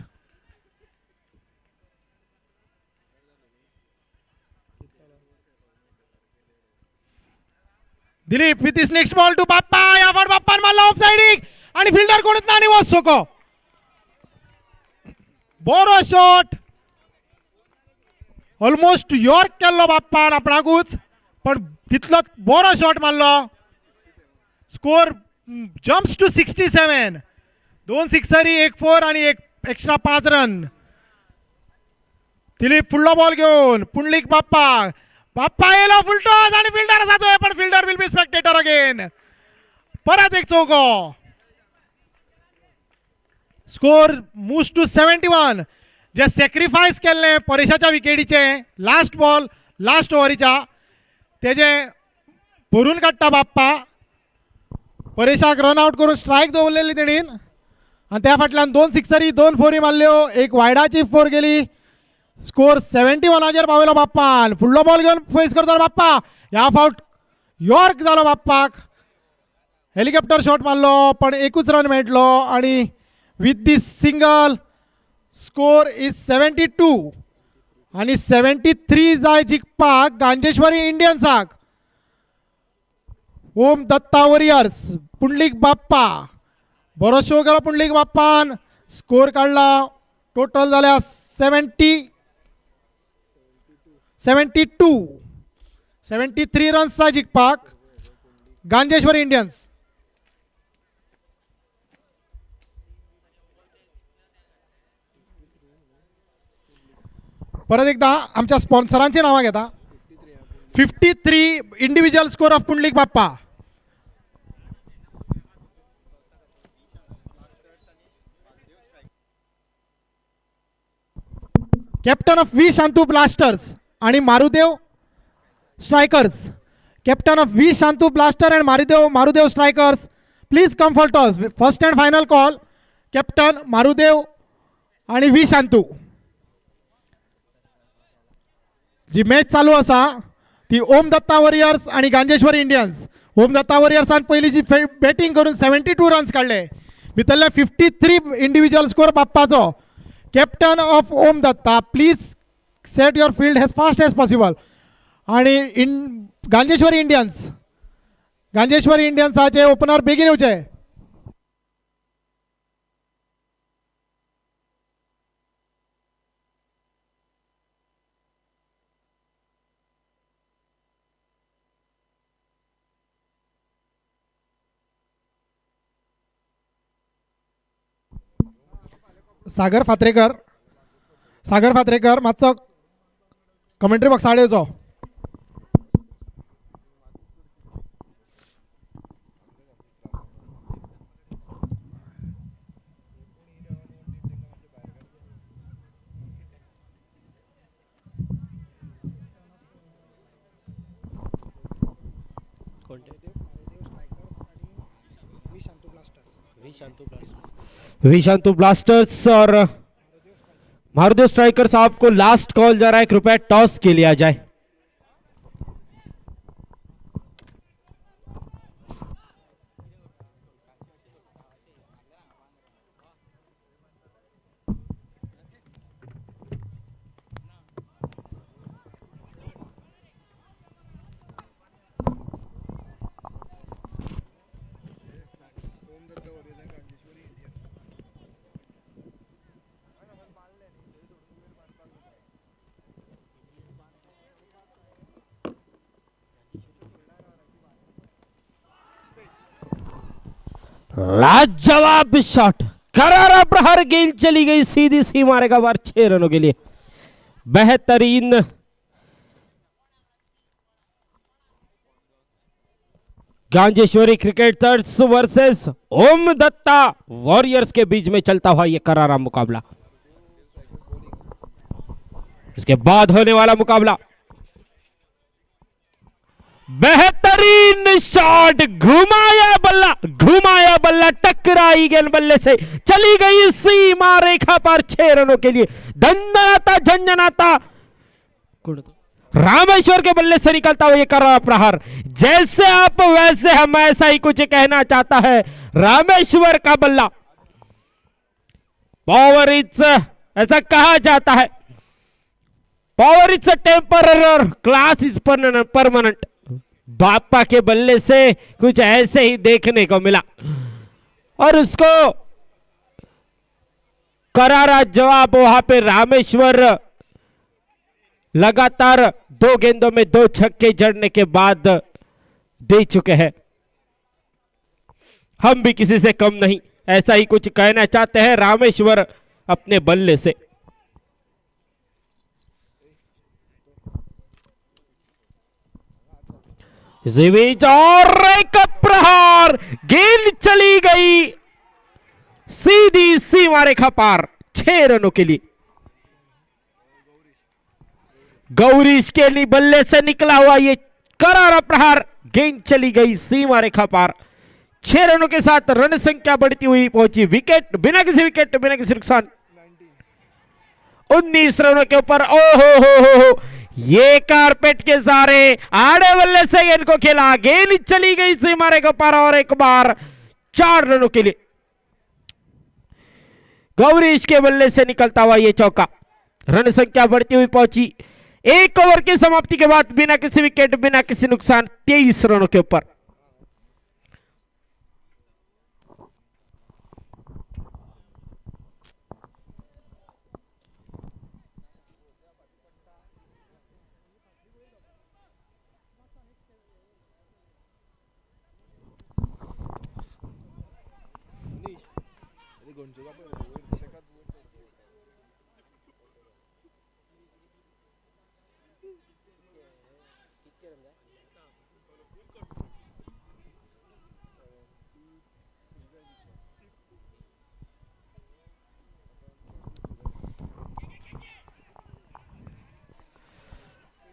Dilip with this next ball to Bappa. या फावट बाप्पान मारलो ऑफ साइडीक आणि फिल्डर कोणूच ना आणि वो सोको. बरो शॉट. ऑलमोस्ट यॉर्क केल्लो बाप्पान आपणाकूच पण तितलोच बरो शॉट मारलो. Score jumps to 67. 2 सिक्सरी एक 4 आणि एक एक्स्ट्रा 5 रन. दिलीप फुडलो बॉल घेऊन पुंडलिक बाप्पा येलो फुल टॉस आणि फिल्डर आसा पण fielder will B Spectator again. परत एक चौको. Score moves to 71. जे सॅक्रिफायस केल्ले परेशाच्या विकेटीचे लास्ट बॉल लास्ट ओव्हरीच्या तेजे भरून काडटा बाप्पा. परेशाक रन आउट करून स्ट्रायक दवरलेली तेणीन आणि त्या फाटल्यान 2 सिक्सरी 2 फोरी मारल्यो, एक वायडाची 4 गेली. स्कोर 71 पावयलो बाप्पान. फुडलो बॉल घेवन फेस करतो बाप्पा. ह्या फावट यॉर्क जालो बाप्पाक. हेलिकॉप्टर शॉट मारलो पण एकूच रन मेळटलो आणि with this single score is 72 आणि 73 जाय जिखपाक गांजेश्वरी इंडियन्साक. ओम दत्ता वॉरियर्स पुंडलीक बाप्पा. बरो शो केलो पुंडलीक बाप्पान. स्कोर काडला टोटल जाल्या 73 रन्स जाय जिखपाक गांजेश्वरी इंडियन्स. परत एकदा आमच्या स्पॉन्सरांची नावां घेता. 53 individual score of Pundlik Bappa. Captain of V Shantu blasters आणि Marudev strikers. Captain of V Shantu blaster and Marudev strikers please come for toss. First and final call captain Marudev आणि व्ही शांतू. जी मॅच चालू आसा ती ओम दत्ता वॉरियर्स आणि गांजेश्वरी इंडियन्स. ओम दत्ता वॉरियर्सान पहिली जी बॅटिंग करून 72 रन्स काढले. भितरले 53 इंडिव्हिज्युअल स्कोर बाप्पाचो. Captain of Om Datta please set your field as fast as possible. आणि गांजेश्वरी इंडियन्साचे ओपनर बेगीन येवचे. सागर फात्रेकर मातसो कमेंट्री बॉक्साड येवचो. विशांतु ब्लास्टर्स और मारुदेव स्ट्राइकर्स. आपको लास्ट कॉल जा रहा है, कृपया टॉस के लिया जाए. लाजवाब शॉट, करारा प्रहार, गेंद चली गई सीधी सी मारेगा बार 6 रनों के लिए. बेहतरीन गांजेश्वरी क्रिकेटर्स वर्सेस ओम दत्ता वॉरियर्स के बीच में चलता हुआ यह करारा मुकाबला. इसके बाद होने वाला मुकाबला. बेहतरीन शॉट, घुमाया बल्ला टकराई गेंद बल्ले से, चली गई सीमा रेखा पर 6 रनों के लिए. दंदनाता झंझनाता रामेश्वर के बल्ले से निकलता हुआ ये करारा प्रहार. जैसे आप वैसे हम, ऐसा ही कुछ कहना चाहता है रामेश्वर का बल्ला. पावर इट्स, ऐसा कहा जाता है, पावर इट्स टेम्पररी और क्लास इज परमानेंट. बापा के बल्ले से कुछ ऐसे ही देखने को मिला और उसको करारा जवाब वहां पे रामेश्वर लगातार 2 गेंदों में 2 छक्के जड़ने के बाद दे चुके हैं. हम भी किसी से कम नहीं, ऐसा ही कुछ कहना चाहते हैं रामेश्वर अपने बल्ले से. और एक प्रहार, गेंद चली गई सीधी सीमा रेखा पार 6 रनों के लिए. गौरीश के लिए बल्ले से निकला हुआ ये करारा प्रहार, गेंद चली गई सीमा रेखा पार। 6 रनों के साथ रन संख्या बढ़ती हुई पहुंची विकेट, बिना किसी नुकसान। 19 रनों के ऊपर। ओ हो ये कारपेट के सारे आड़े बल्ले से गेंद को खेला, गेंद चली गई सीमा रेखा पार और एक बार 4 रनों के लिए गौरीश के बल्ले से निकलता हुआ ये चौका। रन संख्या बढ़ती हुई पहुंची 1 ओवर की समाप्ति के बाद बिना किसी विकेट, बिना किसी नुकसान, 23 रनों के ऊपर।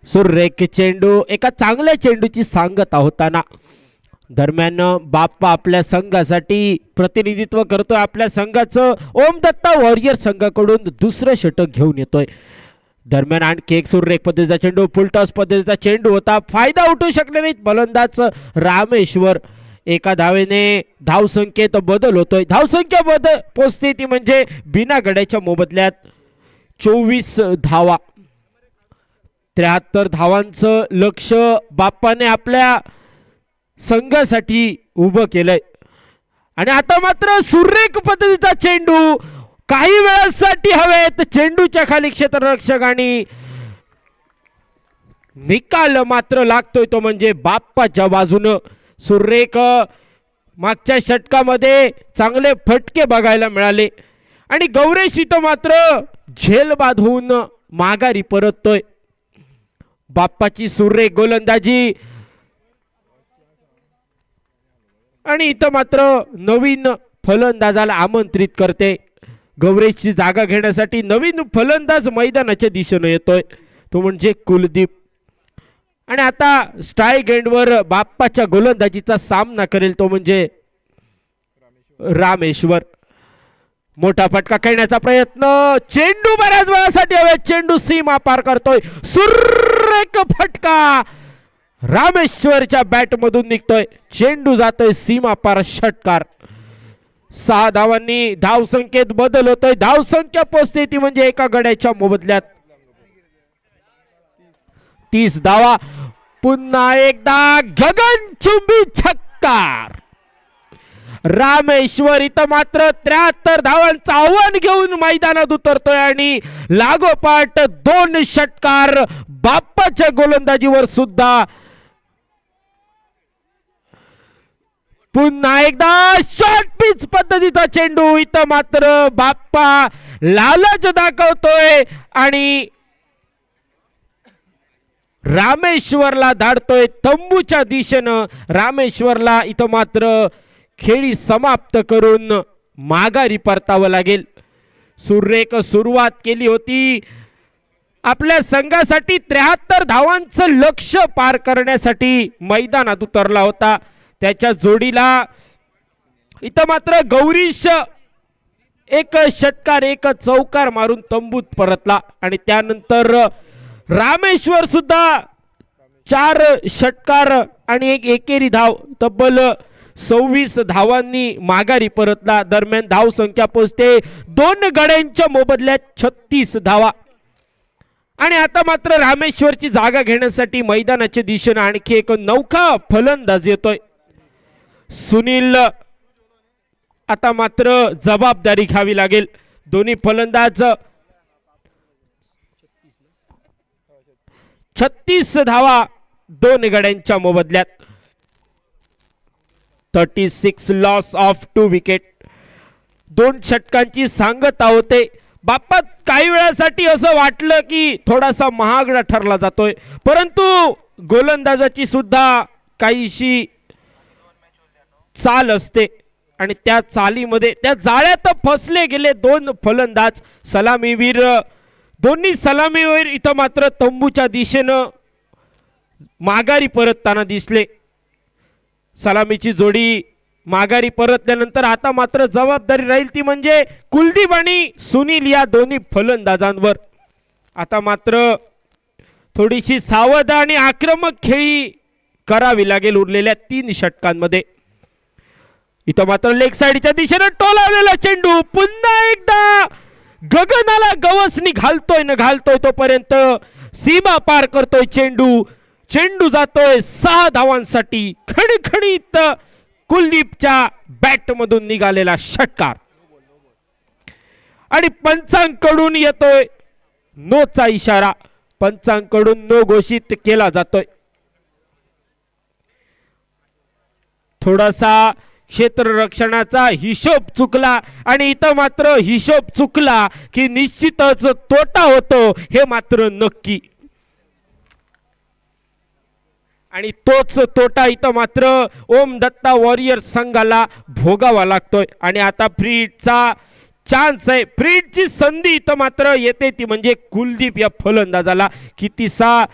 सुरेख चेंडू, एका चांगल्या चेंडूची सांगता होताना दरम्यान बाप्पा आपल्या संघासाठी प्रतिनिधित्व करतोय, आपल्या संघाचं ओम दत्ता वॉरियर संघाकडून दुसरं षटक घेऊन येतोय। दरम्यान आणखी एक सुरेख पद्धतीचा चेंडू, फुलटॉस पद्धतीचा चेंडू होता, फायदा उठवू शकले नाहीत फलंदाज रामेश्वर। एका धावेने धावसंख्येत बदल होतोय, धावसंख्या बदल पोचते ती म्हणजे बिना गड्याच्या मोबदल्यात 24 धावा। 73 धावांचं लक्ष बाप्पाने आपल्या संघासाठी उभं केलंय। आणि आता मात्र सुरेख पद्धतीचा चेंडू काही वेळासाठी हवेत, चेंडूच्या खाली क्षेत्ररक्षक आणि निकाल मात्र लागतोय तो म्हणजे बाप्पाच्या बाजूनं। सुरेख मागच्या षटकामध्ये चांगले फटके बघायला मिळाले आणि गौरेश इथं मात्र झेलबाद होऊन माघारी परततोय। बाप्पाची सुरेख गोलंदाजी आणि इथं मात्र नवीन फलंदाजाला आमंत्रित करते। गौरेशची जागा घेण्यासाठी नवीन फलंदाज मैदानाच्या दिशेने येतोय, तो म्हणजे कुलदीप। आणि आता स्ट्राईक एंडवर बाप्पाच्या गोलंदाजीचा सामना करेल तो म्हणजे रामेश्वर। मोठा फटका खेळण्याचा प्रयत्न, चेंडू बऱ्याच वेळासाठी हवे, चेंडू सीमा पार करतोय, सुरेख फटका रामेश्वरच्या बॅट मधून निघतोय, चेंडू जातोय सीमा पार, षटकार। 6 धावांनी धावसंख्येत बदल होतोय, धावसंख्या पोचते ती म्हणजे एका गड्याच्या मोबदल्यात 30 धावा। पुन्हा एकदा गगनचुंबी छक्कार, रामेश्वर इथं मात्र 73 धावांचं आव्हान घेऊन मैदानात उतरतोय आणि लागोपाठ 2 षटकार बाप्पाच्या गोलंदाजीवर सुद्धा। पुन्हा एकदा शॉर्ट पिच पद्धतीचा चेंडू, इथं मात्र बाप्पा लालच दाखवतोय आणि रामेश्वरला धाडतोय तंबूच्या दिशेनं। रामेश्वरला इथं मात्र खेळी समाप्त करून माघारी परतावं लागेल। सुरेख सुरुवात केली होती, आपल्या संघासाठी 73 धावांचं लक्ष्य पार करण्यासाठी मैदानात उतरला होता। त्याच्या जोडीला इथं मात्र गौरीश एक षटकार, एक चौकार मारून तंबूत परतला आणि त्यानंतर रामेश्वर सुद्धा 4 षटकार आणि एक एकेरी धाव, तब्बल 26 धावांनी माघारी परतला। दरम्यान धाव संख्या पोचते 2 गड्यांच्या मोबदल्यात 36 धावा। आणि आता मात्र रामेश्वरची जागा घेण्यासाठी मैदानाच्या दिशेने आणखी एक नौका फलंदाज येतोय, सुनील। आता मात्र जबाबदारी घ्यावी लागेल, दोन्ही फलंदाज 36 धावा 2 गड्यांच्या मोबदल्यात, 36 लॉस ऑफ 2 विकेट। 2 षटकांची सांगता होते। बाप्पा काही वेळासाठी असं वाटलं की थोडासा महागडा ठरला जातोय, परंतु गोलंदाजाची सुद्धा काहीशी चाल असते आणि त्या चालीमध्ये त्या जाळ्यात फसले गेले 2 फलंदाज। सलामीवीर दोन्ही सलामीवर इथं मात्र तंबूच्या दिशेनं माघारी परतताना दिसले. सलामीची जोडी माघारी परतल्यानंतर आता मात्र जबाबदारी राहील ती म्हणजे कुलदीप आणि सुनील या दोन्ही फलंदाजांवर. आता मात्र थोडीशी सावध आणि आक्रमक खेळी करावी लागेल उरलेल्या 3 षटकांमध्ये. इथं मात्र लेग साइडच्या दिशेनं टोलावलेला चेंडू पुन्हा एकदा गगनाला गवसणी घालतोय तोपर्यंत सीमा पार करतोय चेंडू जातोय 6 धावांसाठी. खणखणीत कुलदीपच्या बॅट मधून निघालेला षटकार आणि पंचांकडून येतोय नोचा इशारा. पंचांकडून नो घोषित केला जातोय. थोडासा क्षेत्ररक्षणाचा हिशोब चुकला आणि इथं मात्र हिशोब चुकला की निश्चितच तोटा होतो हे मात्र नक्की. आणि तोच तोटा इथं मात्र ओम दत्ता वॉरियर संघाला भोगावा लागतोय. आणि आता फ्रीडचा चान्स आहे. फ्रीडची संधी इथं मात्र येते ती म्हणजे कुलदीप या फलंदाजाला कितीसा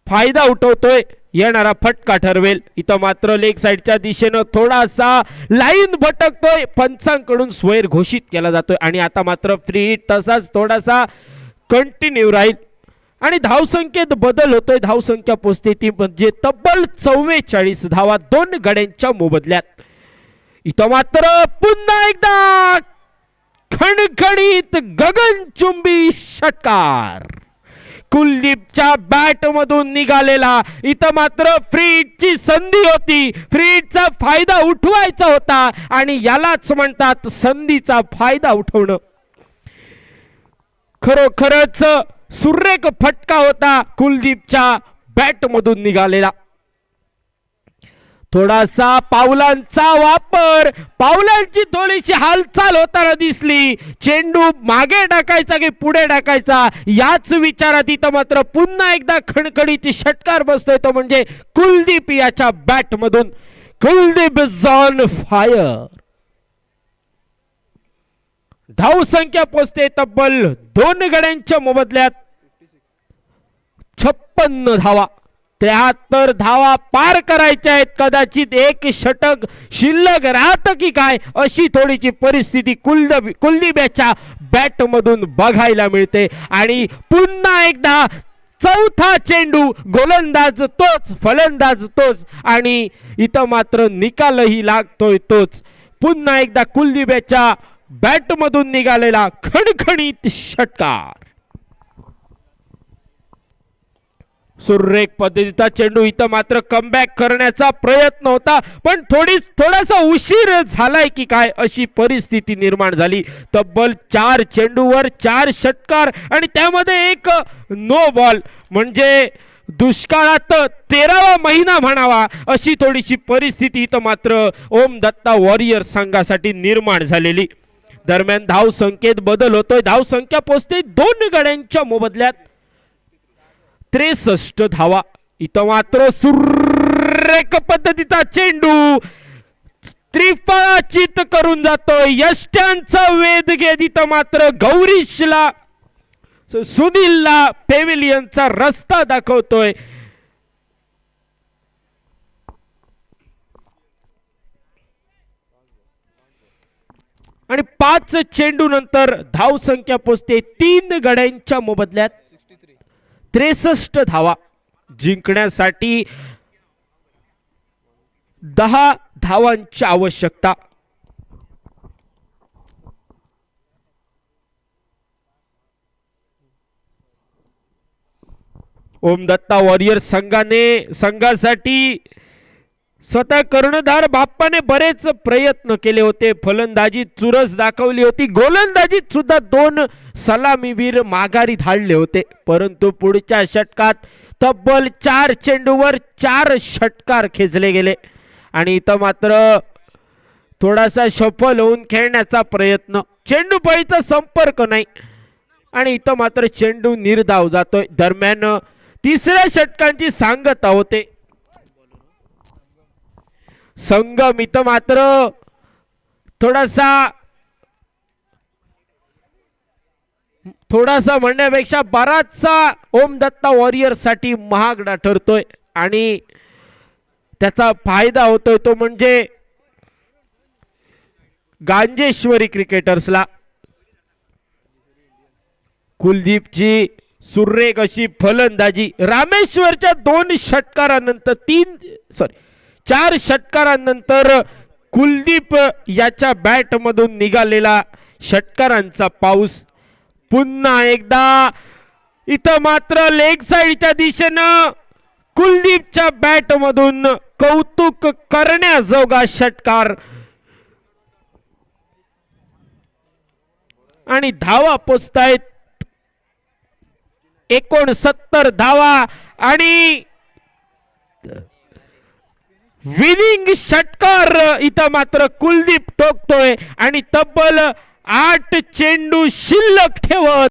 फायदा उठवतोय येणारा फटका ठरवेल. इथं मात्र लेग साइडच्या दिशेनं थोडासा लाईन भटकतोय. पंचांकडून स्वैर घोषित केला जातोय आणि आता मात्र फ्रीड तसाच थोडासा कंटिन्यू राहील आणि धावसंख्येत बदल होतोय. धावसंख्या पोचते ती म्हणजे तब्बल 44 धावा 2 गड्यांच्या मोबदल्यात. इथं मात्र पुन्हा एकदा खणखणीत गगनचुंबी षटकार कुलदीपच्या बॅट मधून निघालेला. इथं मात्र फ्रीडची संधी होती. फ्रीडचा फायदा उठवायचा होता आणि यालाच म्हणतात संधीचा फायदा उठवणं. खरोखरच सुरेख फटका होता कुलदीपच्या बॅट मधून निघालेला. थोडासा पावलांचा वापर, पावलांची थोडीशी हालचाल होताना दिसली. चेंडू मागे टाकायचा की पुढे टाकायचा याच विचारात इथं मात्र पुन्हा एकदा खणखणीची षटकार बसतोय तो म्हणजे कुलदीप याच्या बॅट मधून. Kuldeep is on fire. धावसंख्या पोचते तब्बल 2 गड्यांच्या मोबदल्यात 56 धावा. 73 धावा पार करायच्या आहेत. कदाचित एक षटक शिल्लक राहत की काय अशी थोडीची परिस्थिती कुलदीप याच्या बॅट मधून बघायला मिळते. आणि पुन्हा एकदा चौथा चेंडू, गोलंदाज तोच, फलंदाज तोच आणि इथं मात्र निकालही लागतोय तोच. पुन्हा एकदा कुलदीप याच्या बॅट मधून निघालेला खणखणीत षटकार. सुरेख पद्धतीचा चेंडू. इथं मात्र कमबॅक करण्याचा प्रयत्न होता पण थोडासा उशीर झालाय की काय अशी परिस्थिती निर्माण झाली. तब्बल 4 चेंडूवर 4 षटकार आणि त्यामध्ये एक नो बॉल म्हणजे दुष्काळात 13वा महिना म्हणावा अशी थोडीशी परिस्थिती इथं मात्र ओम दत्ता वॉरियर संघासाठी निर्माण झालेली. दरम्यान धाव संख्येत बदल होतोय. धाव संख्या पोचते 2 गड्यांच्या मोबदल्यात 63 धावा. इथं मात्र सुरेख पद्धतीचा चेंडू त्रिफळाचीत करून जातोय. यष्ट्यांचा वेध घेत इथं मात्र गौरीशला, सुनीलला पेविलियनचा रस्ता दाखवतोय. आणि 5 चेंडू नंतर धाव संख्या पोचते 3 गड्यांच्या मोबदल्यात 63 धावा. जिंकण्यासाठी 10 धावांची आवश्यकता. ओम दत्ता वॉरियर संघासाठी स्वतः कर्णधार बाप्पाने बरेच प्रयत्न केले होते. फलंदाजीत चुरस दाखवली होती. गोलंदाजीत सुद्धा 2 सलामीवीर माघारी धाडले होते. परंतु पुढच्या षटकात तब्बल 4 चेंडूवर 4 षटकार खेचले गेले आणि इथं मात्र थोडासा सफल होऊन खेळण्याचा प्रयत्न. चेंडू पळीचा संपर्क नाही आणि इथं मात्र चेंडू निर्धाव जातोय. दरम्यान 3ऱ्या षटकांची सांगता होते. संगम इथं मात्र थोडासा म्हणण्यापेक्षा बराचसा ओम दत्ता वॉरियर साठी महागडा ठरतोय आणि त्याचा फायदा होतोय तो म्हणजे गांजेश्वरी क्रिकेटर्सला. कुलदीपची सुरेख अशी फलंदाजी, रामेश्वरच्या 2 षटकारानंतर 4 षटकारानंतर कुलदीप याच्या बॅट मधून निघालेला षटकारांचा पाऊस. पुन्हा एकदा इथं मात्र लेग साइडच्या दिशेनं कुलदीपच्या बॅट मधून कौतुक करण्याजोगा षटकार आणि धावा पोचतायत 69 धावा आणि विनिंग षटकार इथं मात्र कुलदीप ठोकतोय आणि तब्बल 8 चेंडू शिल्लक ठेवत